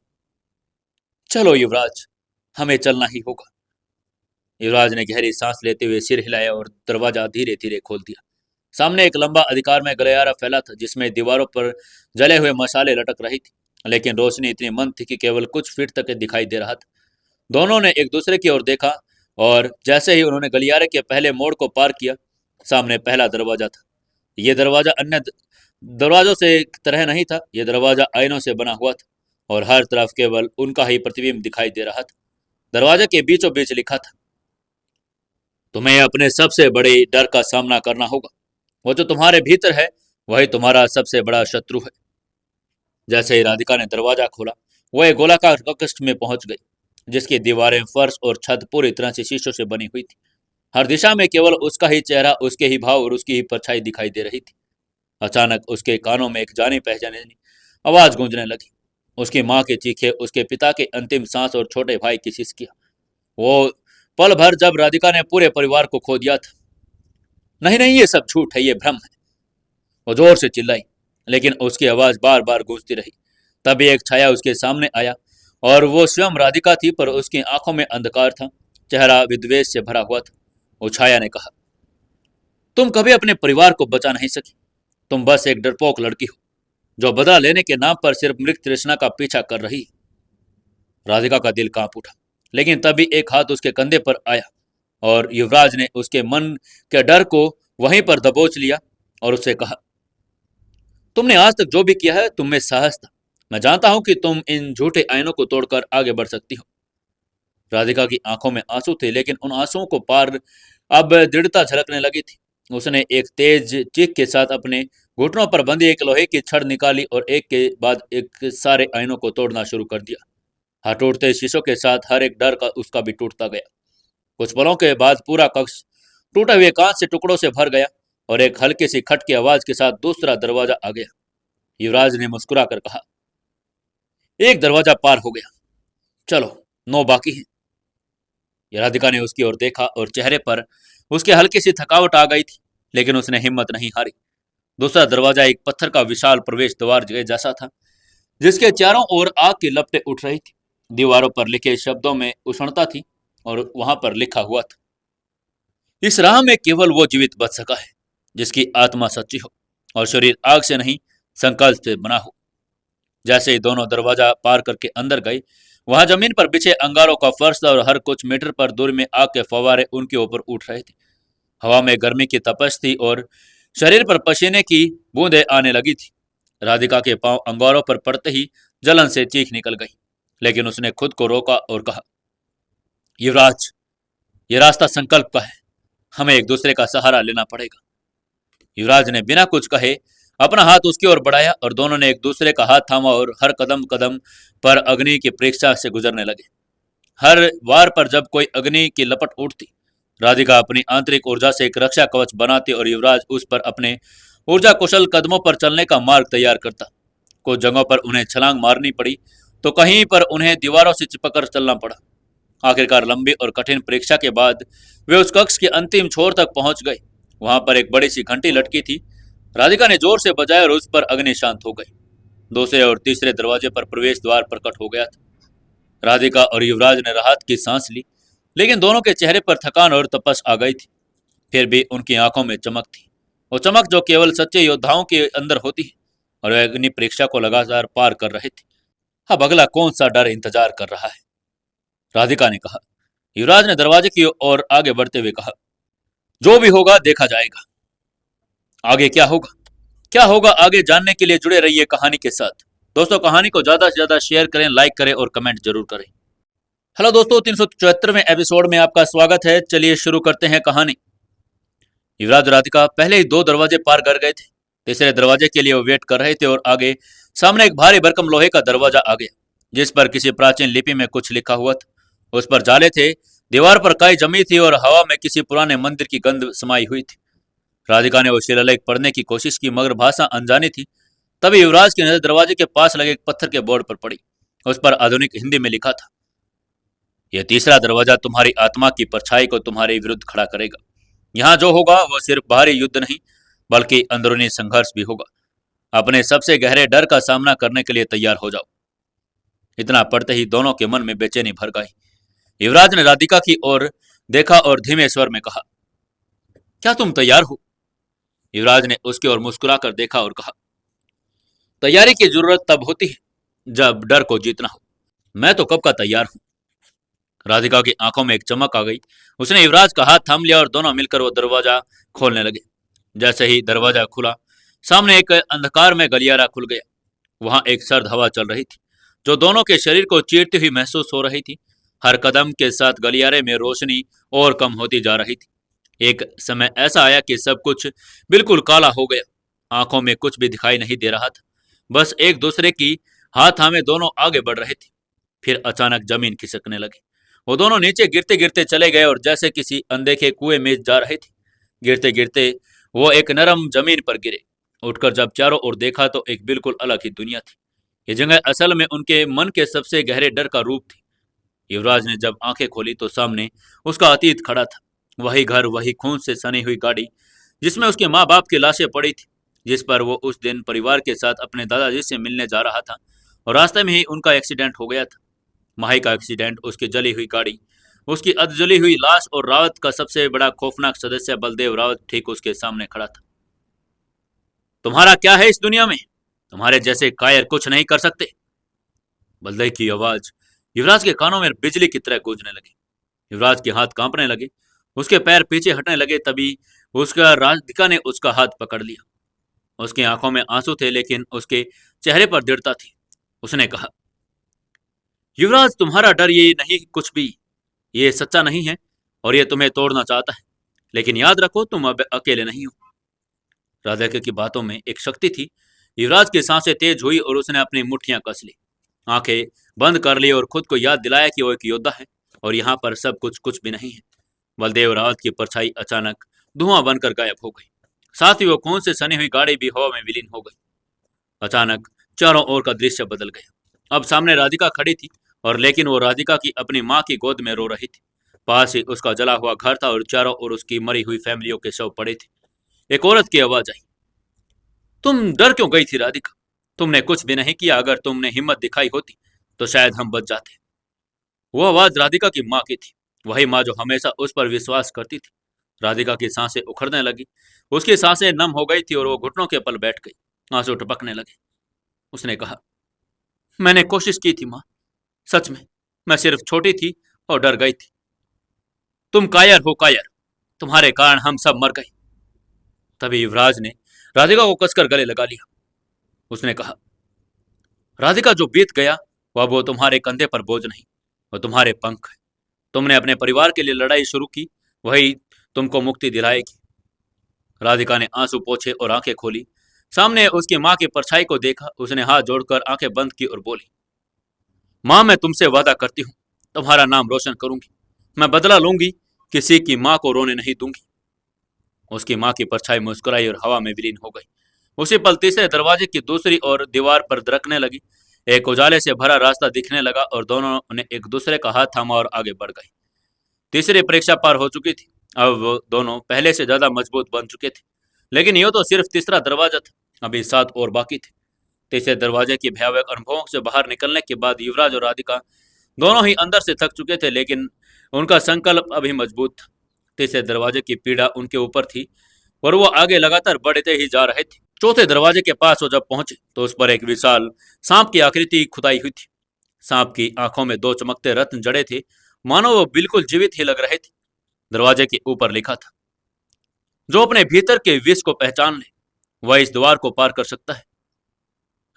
चलो युवराज, हमें चलना ही होगा। युवराज ने गहरी सांस लेते हुए सिर हिलाया और दरवाजा धीरे धीरे खोल दिया। सामने एक लंबा अधिकारमय गलियारा फैला था जिसमें दीवारों पर जले हुए मसाले लटक रही थी, लेकिन रोशनी इतनी मंद थी कि केवल कुछ फीट तक दिखाई दे रहा था। दोनों ने एक दूसरे की ओर देखा और जैसे ही उन्होंने गलियारे के पहले मोड़ को पार किया, सामने पहला दरवाजा था। यह दरवाजा अन्य दरवाजों से तरह नहीं था। यह दरवाजा आईनों से बना हुआ था और हर तरफ केवल उनका ही प्रतिबिंब दिखाई दे रहा था। दरवाजे के बीचों बीच लिखा था, तुम्हें अपने सबसे बड़े डर का सामना करना होगा। वो जो तुम्हारे भीतर है वही तुम्हारा सबसे बड़ा शत्रु है। जैसे ही राधिका ने दरवाजा खोला, वो एक गोलाकार कक्ष में पहुंच गई जिसकी दीवारें, फर्श और छत पूरी तरह से शीशों से बनी हुई थी। हर दिशा में केवल उसका ही चेहरा, उसके ही भाव और उसकी ही परछाई दिखाई दे रही थी। अचानक उसके कानों में एक जानी पहचानी आवाज गूंजने लगी। उसकी माँ की चीखें, उसके पिता के अंतिम सांस और छोटे भाई की सिसकियां। वो पल भर जब राधिका ने पूरे परिवार को खो दिया था। नहीं नहीं, ये सब झूठ है, ये भ्रम है, वो जोर से चिल्लाई, लेकिन उसकी आवाज बार बार गूंजती रही। तभी एक छाया उसके सामने आया और वो स्वयं राधिका थी, पर उसकी आंखों में अंधकार था, चेहरा विद्वेष से भरा हुआ था। वो छाया ने कहा, तुम कभी अपने परिवार को बचा नहीं सकी। तुम बस एक डरपोक लड़की हो जो बदला लेने के नाम पर सिर्फ मृत तृष्णा का पीछा कर रही। राधिका का दिल कांप उठा, लेकिन तभी एक हाथ उसके कंधे पर आया और युवराज ने उसके मन के डर को वहीं पर दबोच लिया और उससे कहा, तुमने आज तक जो भी किया है तुम में साहस था। मैं जानता हूं कि तुम इन झूठे आयनों को तोड़कर आगे बढ़ सकती हो। राधिका की आंखों में आंसू थे, लेकिन उन आंसुओं को पार अब दृढ़ता झलकने लगी थी। उसने एक तेज चीख के साथ अपने घुटनों पर बंधी एक लोहे की छड़ निकाली और एक के बाद एक सारे आयनों को तोड़ना शुरू कर दिया। हर टूटते शीशों के साथ हर एक डर का उसका भी टूटता गया। कुछ पलों के बाद पूरा कक्ष टूटे हुए कांच से टुकड़ों से भर गया और एक हल्की सी खट की आवाज के साथ दूसरा दरवाजा आ गया। युवराज ने मुस्कुराकर कहा, एक दरवाजा पार हो गया, चलो 9 बाकी है। राधिका ने उसकी ओर देखा और चेहरे पर उसके हल्की सी थकावट आ गई थी, लेकिन उसने हिम्मत नहीं हारी। दूसरा दरवाजा एक पत्थर का विशाल प्रवेश द्वार जैसा था जिसके चारों ओर आग की लपटें उठ रही थी। दीवारों पर लिखे शब्दों में उष्णता थी और वहां पर लिखा हुआ था, इस राह में केवल वो जीवित बच सका है जिसकी आत्मा सच्ची हो और शरीर आग से नहीं, संकल्प से बना हो। जैसे ही दोनों दरवाजा पार करके अंदर गए, वहां जमीन पर बिछे अंगारों का फर्श था और हर कुछ मीटर पर दूर में आग के फव्वारे उनके ऊपर उठ रहे थे। हवा में गर्मी की तपश थी और शरीर पर पसीने की बूंदें आने लगी थी। राधिका के पांव अंगारों पर पड़ते ही जलन से चीख निकल गई, लेकिन उसने खुद को रोका और कहा, युवराज, ये रास्ता संकल्प का है, हमें एक दूसरे का सहारा लेना पड़ेगा। युवराज ने बिना कुछ कहे अपना हाथ उसकी ओर बढ़ाया और दोनों ने एक दूसरे का हाथ थामा और हर कदम कदम पर अग्नि की परीक्षा से गुजरने लगे। हर वार पर जब कोई अग्नि की लपट उठती, राधिका अपनी आंतरिक ऊर्जा से एक रक्षा कवच बनाती और युवराज उस पर अपने ऊर्जा कुशल कदमों पर चलने का मार्ग तैयार करता। कुछ जगहों पर उन्हें छलांग मारनी पड़ी तो कहीं पर उन्हें दीवारों से चिपक कर चलना पड़ा। आखिरकार लंबी और कठिन परीक्षा के बाद वे उस कक्ष के अंतिम छोर तक पहुंच गए। वहां पर एक बड़ी सी घंटी लटकी थी। राधिका ने जोर से बजाया और उस पर अग्नि शांत हो गई। दूसरे और तीसरे दरवाजे पर प्रवेश द्वार प्रकट हो गया था। राधिका और युवराज ने राहत की सांस ली, लेकिन दोनों के चेहरे पर थकान और तपश आ गई थी। फिर भी उनकी आंखों में चमक थी, वो चमक जो केवल सच्चे योद्धाओं के अंदर होती है, और वे अग्नि परीक्षा को लगातार पार कर रहे थे। अब अगला कौन सा डर इंतजार कर रहा है? राधिका ने कहा। युवराज ने दरवाजे की ओर आगे बढ़ते हुए कहा, जो भी होगा देखा जाएगा। आगे क्या होगा आगे जानने के लिए जुड़े रहिए कहानी के साथ। दोस्तों, कहानी को ज्यादा से ज्यादा शेयर करें, लाइक करें और कमेंट जरूर करें। हेलो दोस्तों, 374वें एपिसोड में आपका स्वागत है। चलिए शुरू करते हैं कहानी। युवराज और राधिका पहले ही 2 दरवाजे पार कर गए थे। तीसरे दरवाजे के लिए वो वेट कर रहे थे और आगे सामने एक भारी भरकम लोहे का दरवाजा आ गया जिस पर किसी प्राचीन लिपि में कुछ लिखा हुआ था। उस पर जाले थे, दीवार पर काई जमी थी और हवा में किसी पुराने मंदिर की गंध समाई हुई थी। राधिका ने वो शिलालेख पढ़ने की कोशिश की, मगर भाषा अनजानी थी। तभी युवराज की नजर दरवाजे के पास लगे एक पत्थर के बोर्ड पर पड़ी। उस पर आधुनिक हिंदी में लिखा था, यह तीसरा दरवाजा तुम्हारी आत्मा की परछाई को तुम्हारे विरुद्ध खड़ा करेगा। यहाँ जो होगा वह सिर्फ बाहरी युद्ध नहीं, बल्कि अंदरूनी संघर्ष भी होगा। अपने सबसे गहरे डर का सामना करने के लिए तैयार हो जाओ। इतना पढ़ते ही दोनों के मन में बेचैनी भर गई। युवराज ने राधिका की ओर देखा और धीमे स्वर में कहा, क्या तुम तैयार हो? युवराज ने उसकी ओर मुस्कुराकर देखा और कहा, तैयारी की जरूरत तब होती है जब डर को जीतना हो। मैं तो कब का तैयार हूं। राधिका की आंखों में एक चमक आ गई। उसने युवराज का हाथ थाम लिया और दोनों मिलकर वो दरवाजा खोलने लगे। जैसे ही दरवाजा खुला, सामने एक अंधकार में गलियारा खुल गया। वहां एक सर्द हवा चल रही थी, जो दोनों के शरीर को चीरती हुई महसूस हो रही थी। हर कदम के साथ गलियारे में रोशनी और कम होती जा रही थी। एक समय ऐसा आया कि सब कुछ बिल्कुल काला हो गया। आंखों में कुछ भी दिखाई नहीं दे रहा था। बस एक दूसरे की हाथ थामे दोनों आगे बढ़ रहे थे। फिर अचानक जमीन खिसकने लगी। वो दोनों नीचे गिरते गिरते चले गए और जैसे किसी अनदेखे कुएं में जा रहे थे। गिरते गिरते वो एक नरम जमीन पर गिरे। उठकर जब चारों ओर देखा तो एक बिल्कुल अलग ही दुनिया थी। ये जगह असल में उनके मन के सबसे गहरे डर का रूप थी। युवराज ने जब आंखें खोली तो सामने उसका अतीत खड़ा था। वही घर, वही खून से सनी हुई गाड़ी जिसमें उसके माँ बाप की लाशें पड़ी थी, जिस पर वो उस दिन परिवार के साथ अपने दादाजी से मिलने जा रहा था और रास्ते में ही उनका एक्सीडेंट हो गया था। माही का एक्सीडेंट, उसकी जली हुई गाड़ी, उसकी अधजली हुई लाश और रावत का सबसे बड़ा खौफनाक सदस्य बलदेव रावत ठीक उसके सामने खड़ा था। तुम्हारा क्या है इस दुनिया में? तुम्हारे जैसे कायर कुछ नहीं कर सकते। बलदेव की आवाज युवराज के कानों में बिजली की तरह गूंजने लगी। युवराज के हाथ कांपने लगे। उसके पैर पीछे हटने लगे। तभी उसका राधिका ने उसका हाथ पकड़ लिया। उसकी आंखों में आंसू थे, लेकिन उसके चेहरे पर दृढ़ता थी। उसने कहा, युवराज, तुम्हारा डर ये नहीं कुछ भी। ये सच्चा नहीं है और ये तुम्हें तोड़ना चाहता है, लेकिन याद रखो तुम अब अकेले नहीं हो। राधिका की बातों में एक शक्ति थी। युवराज की सांसें तेज हुई और उसने अपनी मुट्ठियां कस ली, आंखें बंद कर ली और खुद को याद दिलाया कि वो एक योद्धा है और यहाँ पर सब कुछ कुछ भी नहीं है। बलदेव रावत की परछाई अचानक धुआं बनकर गायब हो गई। साथ ही वो खून से सनी हुई गाड़ी भी हवा में विलीन हो गई। अचानक चारों ओर का दृश्य बदल गया। अब सामने राधिका खड़ी थी, और लेकिन वो राधिका की अपनी माँ की गोद में रो रही थी। पास ही उसका जला हुआ घर था और चारों ओर उसकी मरी हुई फैमिलियों के शव पड़े थे। एक औरत की आवाज आई, तुम डर क्यों गई थी राधिका? तुमने कुछ भी नहीं किया। अगर तुमने हिम्मत दिखाई होती तो शायद हम बच जाते। वो आवाज राधिका की माँ की थी, वही माँ जो हमेशा उस पर विश्वास करती थी। राधिका की सांसें उखड़ने लगी। उसकी सांसें नम हो गई थी और वो घुटनों के पल बैठ गई। आंसू टपकने लगे। उसने कहा, मैंने कोशिश की थी माँ, सच में। मैं सिर्फ छोटी थी और डर गई थी। तुम कायर हो, कायर। तुम्हारे कारण हम सब मर गए। तभी युवराज ने राधिका को कसकर गले लगा लिया। उसने कहा, राधिका, जो बीत गया वो तुम्हारे कंधे पर बोझ नहीं, वो तुम्हारे पंख है। तुमने अपने परिवार के लिए लड़ाई शुरू की, वही तुमको मुक्ति दिलाएगी। राधिका ने आंसू पोंछे और आंखें खोली। सामने उसकी माँ की परछाई को देखा। उसने हाथ जोड़कर आंखें बंद की और बोली, माँ, मैं तुमसे वादा करती हूँ, तुम्हारा नाम रोशन करूंगी। मैं बदला लूंगी, किसी की माँ को रोने नहीं दूंगी। उसकी माँ की परछाई मुस्कुराई और हवा में विलीन हो गई। उसी पल तीसरे दरवाजे की दूसरी ओर दीवार पर दरकने लगी। एक उजाले से भरा रास्ता दिखने लगा और दोनों ने एक दूसरे का हाथ थामा और आगे बढ़ गए। तीसरी परीक्षा पार हो चुकी थी। अब वो दोनों पहले से ज्यादा मजबूत बन चुके थे। लेकिन यह तो सिर्फ तीसरा दरवाजा था, अभी 7 और बाकी थे। तीसरे दरवाजे की भयावह अनुभवों से बाहर निकलने के बाद युवराज और राधिका दोनों ही अंदर से थक चुके थे, लेकिन उनका संकल्प अभी मजबूत था। तीसरे दरवाजे की पीड़ा उनके ऊपर थी और वो आगे लगातार बढ़ते ही जा रहे थे। चौथे दरवाजे के पास वो जब पहुंचे तो उस पर एक विशाल सांप की आकृति खुदाई हुई थी। सांप की आंखों में 2 चमकते रत्न जड़े थे, मानो वो बिल्कुल जीवित ही लग रहे थे। दरवाजे के ऊपर लिखा था, जो अपने भीतर के विष को पहचान ले वह इस द्वार को पार कर सकता है।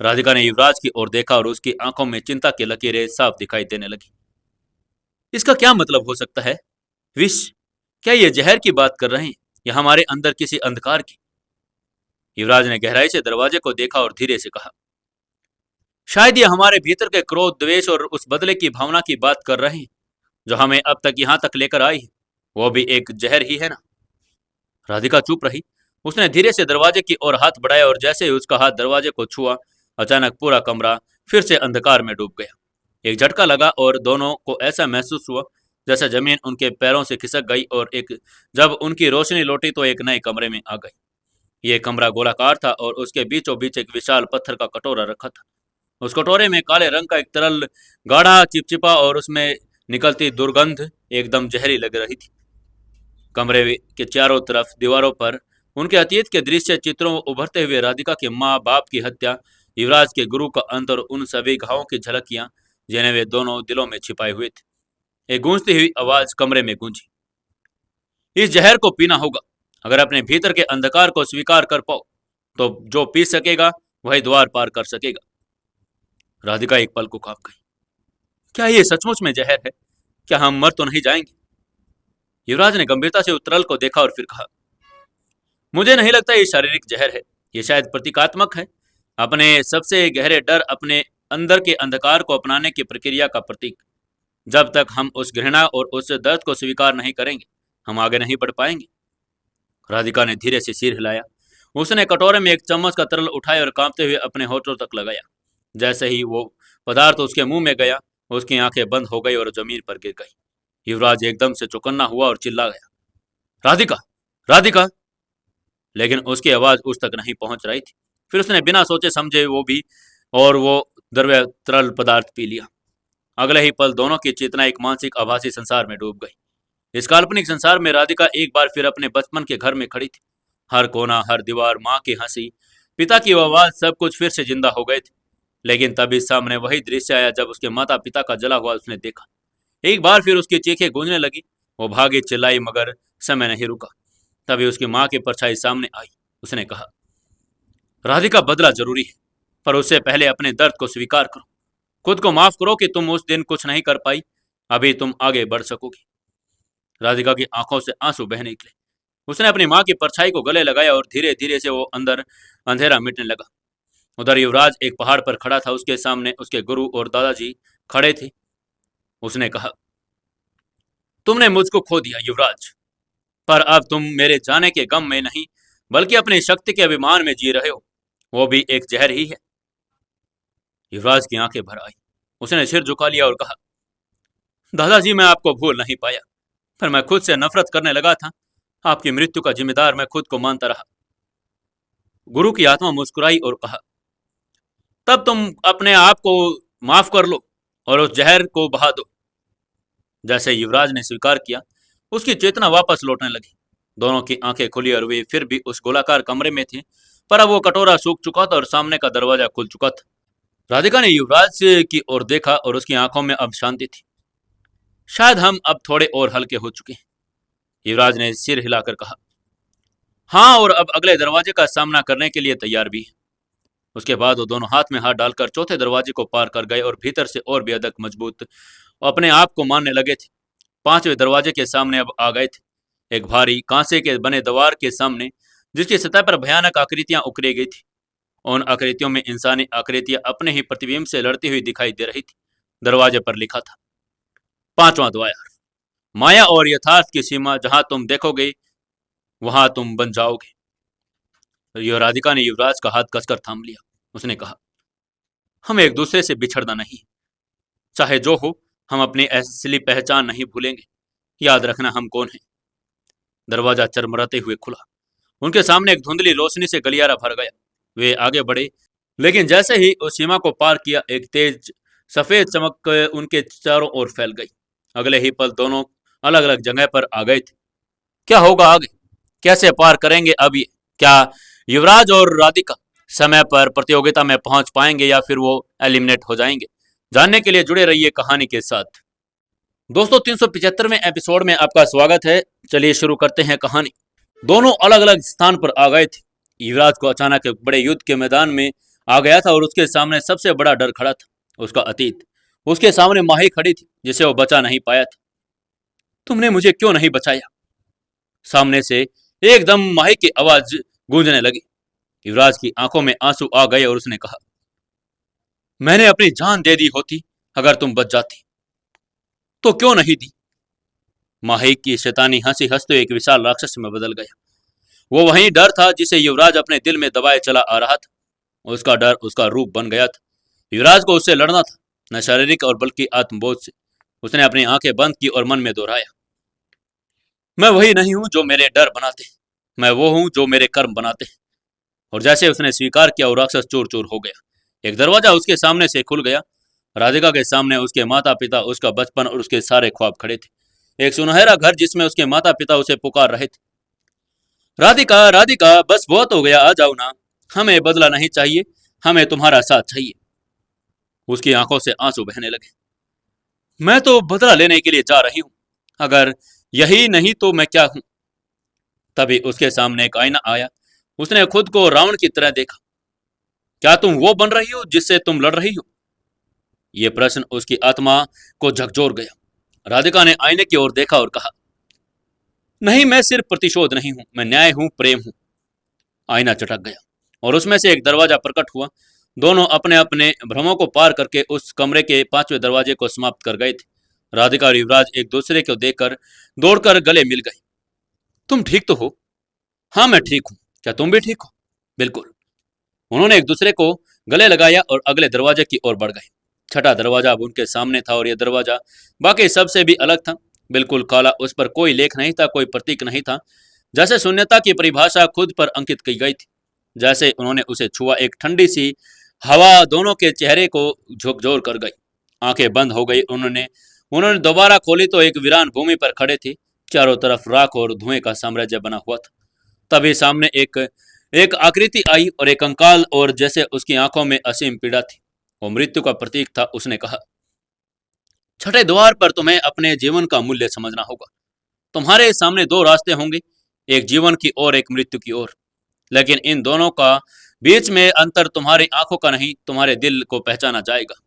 राधिका ने युवराज की ओर देखा और उसकी आंखों में चिंता की लकीरें साफ दिखाई देने लगी। इसका क्या मतलब हो सकता है? विष? क्या ये जहर की बात कर रहे हैं या हमारे अंदर किसी अंधकार की? युवराज ने गहराई से दरवाजे को देखा और धीरे से कहा, शायद ये हमारे भीतर के क्रोध, द्वेष और उस बदले की भावना की बात कर रहे हैं जो हमें अब तक यहाँ तक लेकर आई है। वो भी एक जहर ही है ना? राधिका चुप रही। उसने धीरे से दरवाजे की ओर हाथ बढ़ाया और जैसे ही उसका हाथ दरवाजे को छुआ, अचानक पूरा कमरा फिर से अंधकार में डूब गया। एक झटका लगा और दोनों को ऐसा महसूस हुआ जैसे जमीन उनके पैरों से खिसक गई और एक जब उनकी रोशनी लौटी तो एक नए कमरे में आ गई। ये कमरा गोलाकार था और उसके बीचों बीच एक विशाल पत्थर का कटोरा रखा था। उस कटोरे में काले रंग का एक तरल गाढ़ा चिपचिपा और उसमें निकलती दुर्गंध एकदम जहरी लग रही थी। कमरे के चारों तरफ दीवारों पर उनके अतीत के दृश्य चित्रों उभरते हुए राधिका के माँ बाप की हत्या, युवराज के गुरु का अंत और उन सभी घावों की झलकियां जिन्हें वे दोनों दिलों में छिपाए हुए थे। एक गूंजती हुई आवाज कमरे में गूंजी, इस जहर को पीना होगा। अगर अपने भीतर के अंधकार को स्वीकार कर पाओ तो जो पी सकेगा वही द्वार पार कर सकेगा। राधिका एक पल को कांप गई। क्या ये सचमुच में जहर है? क्या हम मर तो नहीं जाएंगे? युवराज ने गंभीरता से उत्तरल को देखा और फिर कहा, मुझे नहीं लगता ये शारीरिक जहर है, ये शायद प्रतीकात्मक है। अपने सबसे गहरे डर, अपने अंदर के अंधकार को अपनाने की प्रक्रिया का प्रतीक। जब तक हम उस घृणा और उस दर्द को स्वीकार नहीं करेंगे हम आगे नहीं बढ़ पाएंगे। राधिका ने धीरे से सिर हिलाया। उसने कटोरे में एक चम्मच का तरल उठाया और कांपते हुए अपने होठों तक लगाया। जैसे ही वो पदार्थ उसके मुंह में गया उसकी आंखें बंद हो गई और जमीन पर गिर गई। युवराज एकदम से चौकन्ना हुआ और चिल्ला गया, राधिका, राधिका! लेकिन उसकी आवाज उस तक नहीं पहुंच रही थी। फिर उसने बिना सोचे समझे वो द्रव्य तरल पदार्थ पी लिया। अगले ही पल दोनों की चेतना एक मानसिक आभासी संसार में डूब गई। इस काल्पनिक संसार में राधिका एक बार फिर अपने बचपन के घर में खड़ी थी। हर कोना, हर दीवार, माँ की हंसी, पिता की आवाज, सब कुछ फिर से जिंदा हो गए थे। लेकिन तभी सामने वही दृश्य आया जब उसके माता पिता का जला हुआ उसने देखा। एक बार फिर उसकी चीखें गूंजने लगी। वो भागी, चिल्लाई, मगर समय नहीं रुका। तभी उसकी माँ की परछाई सामने आई। उसने कहा, राधिका, बदला जरूरी है, पर उससे पहले अपने दर्द को स्वीकार करो। खुद को माफ करो कि तुम उस दिन कुछ नहीं कर पाई। अभी तुम आगे बढ़ सकोगी। राधिका की आंखों से आंसू बहने निकले। उसने अपनी माँ की परछाई को गले लगाया और धीरे धीरे से वो अंदर अंधेरा मिटने लगा। उधर युवराज एक पहाड़ पर खड़ा था। उसके सामने उसके गुरु और दादाजी खड़े थे। उसने कहा, तुमने मुझको खो दिया युवराज, पर अब तुम मेरे जाने के गम में नहीं बल्कि अपनी शक्ति के अभिमान में जी रहे हो। वो भी एक जहर ही है। युवराज की आंखें भर आई। उसने सिर झुका लिया और कहा, दादाजी, मैं आपको भूल नहीं पाया, पर मैं खुद से नफरत करने लगा था। आपकी मृत्यु का जिम्मेदार मैं खुद को मानता रहा। गुरु की आत्मा मुस्कुराई और कहा, तब तुम अपने आप को माफ कर लो और उस जहर को बहा दो। जैसे युवराज ने स्वीकार किया उसकी चेतना वापस लौटने लगी। दोनों की आंखें खुली और वे फिर भी उस गोलाकार कमरे में थे, पर अब वो कटोरा सूख चुका था और सामने का दरवाजा खुल चुका था। राधिका ने युवराज की ओर देखा और उसकी आंखों में अब शांति थी। शायद हम अब थोड़े और हल्के हो चुके हैं, युवराज ने सिर हिलाकर कहा। हाँ, और अब अगले दरवाजे का सामना करने के लिए तैयार भी है। उसके बाद वो दोनों हाथ में हाथ डालकर चौथे दरवाजे को पार कर गए और भीतर से और भी अधिक मजबूत अपने आप को मानने लगे थे। पांचवें दरवाजे के सामने अब आ गए थे। एक भारी कांसे के बने द्वार के सामने, जिसकी सतह पर भयानक आकृतियां उकरी गई थी। उन आकृतियों में इंसानी आकृतियां अपने ही प्रतिबिंब से लड़ती हुई दिखाई दे रही थी। दरवाजे पर लिखा था, पांचवा द्वार, माया और यथार्थ की सीमा, जहां तुम देखोगे वहां तुम बन जाओगे। राधिका ने युवराज का हाथ कसकर थाम लिया। उसने कहा, हम एक दूसरे से बिछड़ना नहीं, चाहे जो हो, हम अपनी असली पहचान नहीं भूलेंगे। याद रखना हम कौन हैं। दरवाजा चरमराते हुए खुला। उनके सामने एक धुंधली रोशनी से गलियारा भर गया। वे आगे बढ़े, लेकिन जैसे ही उस सीमा को पार किया एक तेज सफेद चमक उनके चारों ओर फैल गई। अगले ही पल दोनों अलग अलग जगह पर आ गए थे। क्या होगा आगे? कैसे पार करेंगे अब ये? क्या युवराज और राधिका समय पर प्रतियोगिता में पहुंच पाएंगे या फिर वो एलिमिनेट हो जाएंगे? जानने के लिए जुड़े रहिए कहानी के साथ। दोस्तों, 375वें एपिसोड में आपका स्वागत है। चलिए शुरू करते हैं कहानी। दोनों अलग अलग स्थान पर आ गए थे। युवराज को अचानक एक बड़े युद्ध के मैदान में आ गया था और उसके सामने सबसे बड़ा डर खड़ा था, उसका अतीत। उसके सामने माही खड़ी थी जिसे वो बचा नहीं पाया था। तुमने मुझे क्यों नहीं बचाया? सामने से एकदम माही की आवाज गूंजने लगी। युवराज की आंखों में आंसू आ गए और उसने कहा, मैंने अपनी जान दे दी होती अगर तुम बच जाती। तो क्यों नहीं दी? माही की शैतानी हंसी हंसते एक विशाल राक्षस में बदल गया। वो वही डर था जिसे युवराज अपने दिल में दबाए चला आ रहा था। उसका डर उसका रूप बन गया था। युवराज को उससे लड़ना था, न शारीरिक और बल्कि आत्मबोध से। उसने अपनी आंखें बंद की और मन में दोहराया, मैं वही नहीं हूं जो मेरे डर बनाते, मैं वो हूं जो मेरे कर्म बनाते। और जैसे उसने स्वीकार किया वो राक्षस चूर चूर हो गया। एक दरवाजा उसके सामने से खुल गया। राधिका के सामने उसके माता पिता, उसका बचपन और उसके सारे ख्वाब खड़े थे। एक सुनहरा घर जिसमें उसके माता पिता उसे पुकार रहे थे। राधिका, राधिका, बस बहुत हो गया, आ जाओ ना। हमें बदला नहीं चाहिए, हमें तुम्हारा साथ चाहिए। उसकी आंखों से आंसू बहने लगे। मैं तो बदला लेने के लिए जा रही हूं, अगर यही नहीं तो मैं क्या हूं। तभी उसके सामने एक आईना आया। उसने खुद को रावण की तरह देखा। क्या तुम वो बन रही हो जिससे तुम लड़ रही हो? यह प्रश्न उसकी आत्मा को झकझोर गया। राधिका ने आईने की ओर देखा और कहा, नहीं, मैं सिर्फ प्रतिशोध नहीं हूं, मैं न्याय हूं, प्रेम हूं। आईना चटक गया और उसमें से एक दरवाजा प्रकट हुआ। दोनों अपने अपने भ्रमों को पार करके उस कमरे के पांचवें दरवाजे को समाप्त कर गए थे। राधिका और युवराज एक दूसरे को देखकर दौड़कर गले मिल गए। तुम ठीक तो हो? हाँ, मैं ठीक हूं। क्या तुम भी ठीक हो? बिल्कुल। उन्होंने एक दूसरे को गले लगाया और अगले दरवाजे की ओर बढ़ गए। छठा दरवाजा अब उनके सामने था और यह दरवाजा बाकी सबसे भी अलग था। बिल्कुल काला, उस पर कोई लेख नहीं था, कोई प्रतीक नहीं था। जैसे शून्यता की परिभाषा खुद पर अंकित की गई थी। जैसे उन्होंने उसे छुआ, एक ठंडी सी हवा दोनों के चेहरे को झकझोर कर गई। आंखें बंद हो गई। उन्होंने उन्होंने दोबारा खोली तो एक वीरान भूमि पर खड़े थे। चारों तरफ राख और धुएं का साम्राज्य बना हुआ था। तभी सामने एक एक आकृति आई और एक कंकाल, और जैसे उसकी आंखों में असीम पीड़ा थी। वो मृत्यु का प्रतीक था। उसने कहा, छठे द्वार पर तुम्हें अपने जीवन का मूल्य समझना होगा। तुम्हारे सामने दो रास्ते होंगे, एक जीवन की ओर, एक मृत्यु की ओर। लेकिन इन दोनों का बीच में अंतर तुम्हारी आंखों का नहीं, तुम्हारे दिल को पहचाना जाएगा।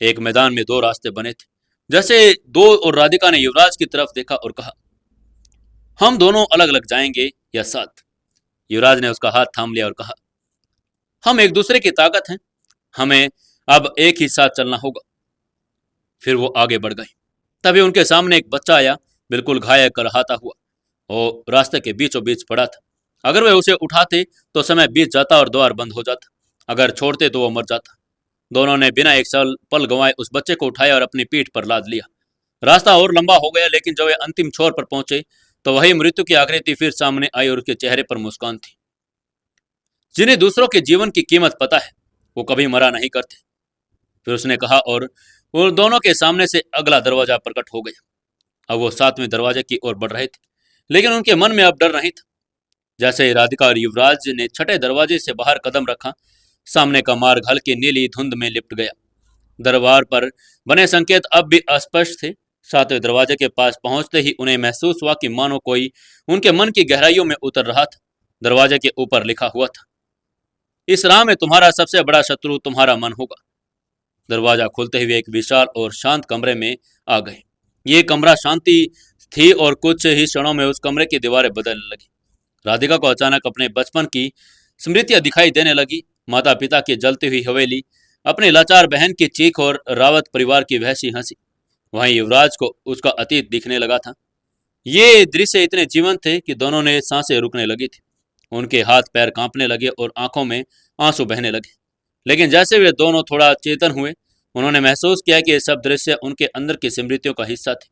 एक मैदान में दो रास्ते बने थे जैसे दो, और राधिका ने युवराज की तरफ देखा और कहा, हम दोनों अलग अलग जाएंगे या साथ? युवराज ने उसका हाथ थाम लिया और कहा, हम एक दूसरे की ताकत हैं, हमें अब एक ही साथ चलना होगा। फिर वो आगे बढ़ गए। तभी उनके सामने एक बच्चा आया, बिल्कुल घायल करहाता हुआ। वो रास्ते के बीचों बीच पड़ा था। अगर वे उसे उठाते तो समय बीत जाता और द्वार बंद हो जाता, अगर छोड़ते तो वो मर जाता। दोनों ने बिना एक साल पल गंवाए उस बच्चे को उठाया और अपनी पीठ पर लाद लिया। रास्ता और लंबा हो गया, लेकिन जब वे अंतिम छोर पर पहुंचे तो वही मृत्यु की आकृति फिर सामने आई और उसके चेहरे पर मुस्कान थी। जिन्हें दूसरों के जीवन की कीमत पता है, वो कभी मरा नहीं करते। फिर उसने कहा, और उन दोनों के सामने से अगला दरवाजा प्रकट हो गया। अब वो सातवें दरवाजे की ओर बढ़ रहे थे, लेकिन उनके मन में अब डर नहीं था। जैसे ही राधिका और युवराज ने छठे दरवाजे से बाहर कदम रखा, सामने का मार्ग हल्की नीली धुंध में लिपट गया। दरबार पर बने संकेत अब भी अस्पष्ट थे। सातवें दरवाजे के पास पहुंचते ही उन्हें महसूस हुआ कि मानो कोई उनके मन की गहराइयों में उतर रहा था। दरवाजे के ऊपर लिखा हुआ था, इस राह में तुम्हारा सबसे बड़ा शत्रु तुम्हारा मन होगा। दरवाजा खुलते हुए एक विशाल और शांत कमरे में आ गए। ये कमरा शांति थी और कुछ ही क्षणों में उस कमरे की दीवारें बदलने लगी। राधिका को अचानक अपने बचपन की स्मृतियां दिखाई देने लगी। माता पिता की जलती हुई हवेली, अपनी लाचार बहन की चीख और रावत परिवार की वहशी हंसी। वहीं युवराज को उसका अतीत दिखने लगा था। ये दृश्य इतने जीवंत थे कि दोनों ने सांसें रुकने लगी थी। उनके हाथ पैर कांपने लगे और आंखों में आंसू बहने लगे। लेकिन जैसे वे दोनों थोड़ा चेतन हुए, उन्होंने महसूस किया कि ये सब दृश्य उनके अंदर की स्मृतियों का हिस्सा थे,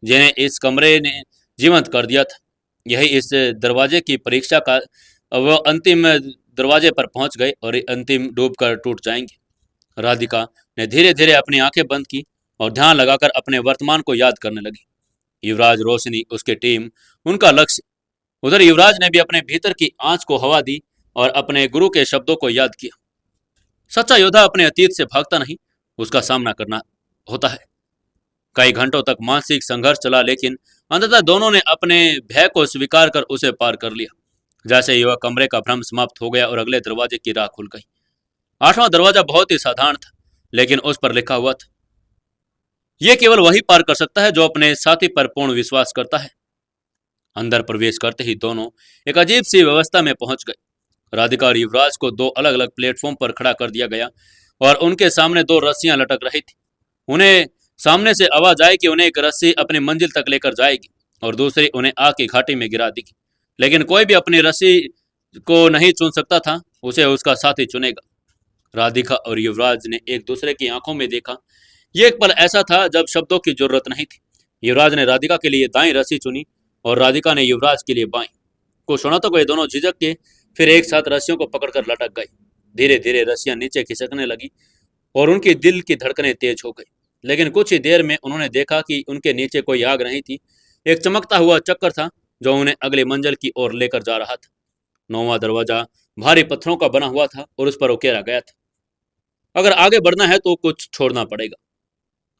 जिन्हें इस कमरे ने जीवंत कर दिया था। यही इस दरवाजे की परीक्षा का, वो अंतिम दरवाजे पर पहुंच गए और अंतिम डूब कर टूट जाएंगे। राधिका ने धीरे धीरे अपनी आंखें बंद की और ध्यान लगाकर अपने वर्तमान को याद करने लगी। युवराज, रोशनी, उसकी टीम, उनका लक्ष्य। उधर युवराज ने भी अपने भीतर की आंच को हवा दी और अपने गुरु के शब्दों को याद किया। सच्चा योद्धा अपने अतीत से भागता नहीं, उसका सामना करना होता है। कई घंटों तक मानसिक संघर्ष चला, लेकिन अंततः दोनों ने अपने भय को स्वीकार कर उसे पार कर लिया। जैसे ही वह कमरे का भ्रम समाप्त हो गया और अगले दरवाजे की राह खुल गई। आठवां दरवाजा बहुत ही साधारण था, लेकिन उस पर लिखा हुआ था, यह केवल वही पार कर सकता है जो अपने साथी पर पूर्ण विश्वास करता है। अंदर प्रवेश करते ही दोनों एक अजीब सी व्यवस्था में पहुंच गए। राधिका और युवराज को दो अलग अलग प्लेटफॉर्म पर खड़ा कर दिया गया और उनके सामने दो रस्सियां लटक रही थी। उन्हें सामने से आवाज आई कि उन्हें एक रस्सी अपनी मंजिल तक लेकर जाएगी और दूसरी उन्हें आग की घाटी में गिरा देगी। लेकिन कोई भी अपनी रस्सी को नहीं चुन सकता था, उसे उसका साथी चुनेगा। राधिका और युवराज ने एक दूसरे की आंखों में देखा। ये एक पल ऐसा था जब शब्दों की जरूरत नहीं थी। युवराज ने राधिका के लिए दाईं रस्सी चुनी और राधिका ने युवराज के लिए बाईं। कुछ क्षणों तक वे दोनों झिझक के फिर एक साथ रस्सियों को पकड़कर लटक गए। धीरे धीरे रस्सियां नीचे खिसकने लगी और उनके दिल की धड़कनें तेज हो गई। लेकिन कुछ ही देर में उन्होंने देखा कि उनके नीचे कोई आग नहीं थी, एक चमकता हुआ चक्कर था जो उन्हें अगले मंजिल की ओर लेकर जा रहा था। 9वां दरवाजा भारी पत्थरों का बना हुआ था और उस पर उकेरा गया था। अगर आगे बढ़ना है तो कुछ छोड़ना पड़ेगा।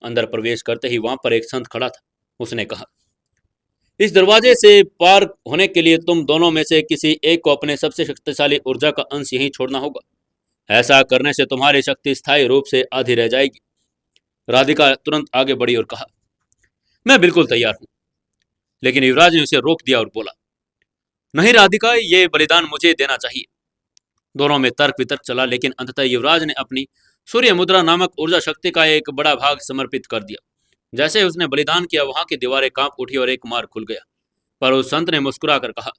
अंदर प्रवेश करते ही वहां पर एक संत खड़ा था। उसने कहा, इस दरवाजे से पार होने के लिए तुम दोनों में से किसी एक को अपने सबसे शक्तिशाली ऊर्जा का अंश यहीं छोड़ना होगा। ऐसा करने से तुम्हारी शक्ति स्थायी रूप से आधी रह जाएगी। राधिका तुरंत आगे बढ़ी और कहा, मैं बिल्कुल तैयार हूं। लेकिन युवराज ने उसे रोक दिया और बोला, नहीं राधिका, ये बलिदान मुझे देना चाहिए। दोनों में तर्क वितर्क चला, लेकिन अंततः युवराज ने अपनी सूर्य मुद्रा नामक ऊर्जा शक्ति का एक बड़ा भाग समर्पित कर दिया। जैसे ही उसने बलिदान किया, वहां की दीवारें कांप उठी और एक मार्ग खुल गया। पर उस संत ने मुस्कुराकर कहा,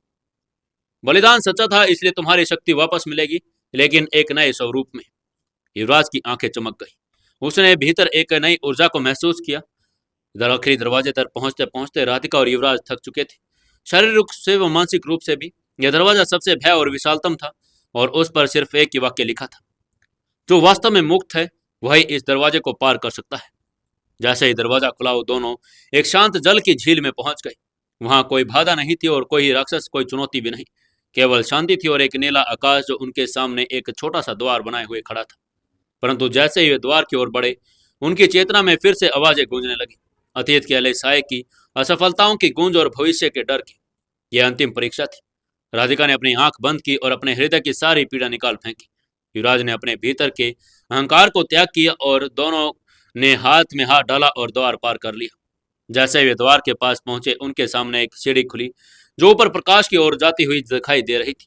बलिदान सच्चा था, इसलिए तुम्हारी शक्ति वापस मिलेगी, लेकिन एक नए स्वरूप में। युवराज की आंखें चमक गई। उसने भीतर एक नई ऊर्जा को महसूस किया। आखिरी दरवाजे तक पहुंचते पहुंचते राधिका और युवराज थक चुके थे, शारीरिक रूप से व मानसिक रूप से भी। यह दरवाजा सबसे भय और विशालतम था, और उस पर सिर्फ एक ही वाक्य लिखा था, जो वास्तव में मुक्त है वही इस दरवाजे को पार कर सकता है। जैसे ही दरवाजा खुला, वो दोनों एक शांत जल की झील में पहुंच गए। वहां कोई बाधा नहीं थी और कोई राक्षस, कोई चुनौती भी नहीं। केवल शांति थी और एक नीला आकाश जो उनके सामने एक छोटा सा द्वार बनाए हुए खड़ा था। परंतु जैसे ही वे द्वार की ओर बढ़े, उनकी चेतना में फिर से आवाजें गूंजने लगी। अतीत के अलेसाए की, असफलताओं की गूंज और भविष्य के डर की। यह अंतिम परीक्षा थी। राधिका ने अपनी आंख बंद की और अपने हृदय की सारी पीड़ा निकाल फेंकी। युवराज ने अपने भीतर के अहंकार को त्याग किया और दोनों ने हाथ में हाथ डाला और द्वार पार कर लिया। जैसे वे द्वार के पास पहुंचे, उनके सामने एक सीढ़ी खुली जो ऊपर प्रकाश की ओर जाती हुई दिखाई दे रही थी।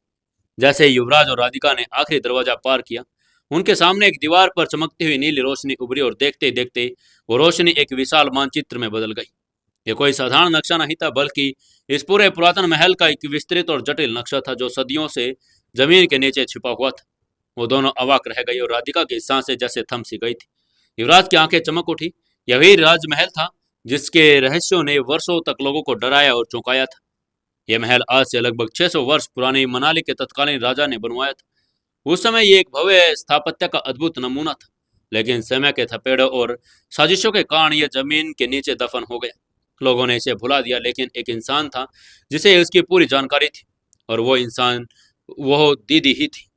जैसे ही युवराज और राधिका ने आखिरी दरवाजा पार किया, उनके सामने एक दीवार पर चमकती हुई नीली रोशनी उभरी और देखते देखते वो रोशनी एक विशाल मानचित्र में बदल गई। यह कोई साधारण नक्शा नहीं था, बल्कि इस पूरे पुरातन महल का एक विस्तृत और जटिल नक्शा था, जो सदियों से जमीन के नीचे छिपा हुआ था। वो दोनों अवाक रह गई और राधिका की सांसें जैसे थम सी गई थी। युवराज की आंखें चमक उठी। यह वही राजमहल था जिसके रहस्यों ने वर्षों तक लोगों को डराया और चौंकाया था। यह महल आज से लगभग 600 वर्ष पुरानी मनाली के तत्कालीन राजा ने बनवाया था। उस समय ये एक भव्य स्थापत्य का अद्भुत नमूना था, लेकिन समय के थपेड़ों और साजिशों के कारण यह जमीन के नीचे दफन हो गया। लोगों ने इसे भुला दिया, लेकिन एक इंसान था जिसे इसकी पूरी जानकारी थी, और वो इंसान वो दीदी ही थी।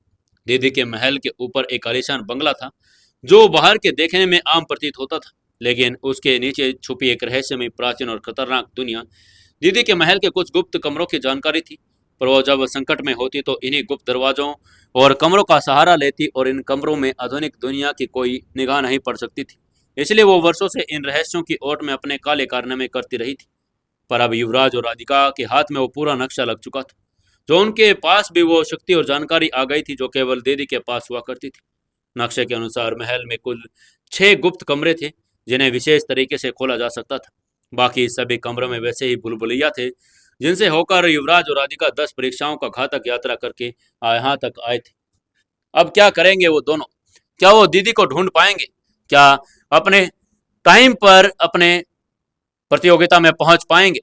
दीदी के महल के ऊपर एक आलीशान बंगला था, जो बाहर के देखने में आम प्रतीत होता था, लेकिन उसके नीचे छुपी एक रहस्यमय, प्राचीन और खतरनाक दुनिया दीदी के महल के कुछ गुप्त कमरों की जानकारी थी। पर वो जब संकट में होती तो इन्हीं गुप्त दरवाजों और कमरों का सहारा लेती, और इन कमरों में आधुनिक दुनिया की कोई निगाह नहीं पड़ सकती थी। इसलिए वो वर्षों से इन रहस्यों की ओट में अपने काले कारनामे करती रही थी। पर अब युवराज और राधिका के हाथ में वो पूरा नक्शा लग चुका था। जो उनके पास भी वो शक्ति और जानकारी आ गई थी जो केवल दीदी के पास हुआ करती थी। नक्शे के अनुसार महल में कुल 6 गुप्त कमरे थे, जिन्हें विशेष तरीके से खोला जा सकता था। बाकी सभी कमरों में वैसे ही भूलभुलैया थे, जिनसे होकर युवराज और राधिका 10 परीक्षाओं का घातक यात्रा करके यहाँ तक आए थे। अब क्या करेंगे वो दोनों? क्या वो दीदी को ढूंढ पाएंगे? क्या अपने टाइम पर अपने प्रतियोगिता में पहुंच पाएंगे?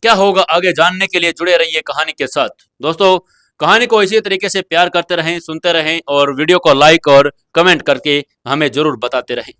क्या होगा आगे जानने के लिए जुड़े रहिए कहानी के साथ। दोस्तों, कहानी को इसी तरीके से प्यार करते रहें, सुनते रहें और वीडियो को लाइक और कमेंट करके हमें जरूर बताते रहें।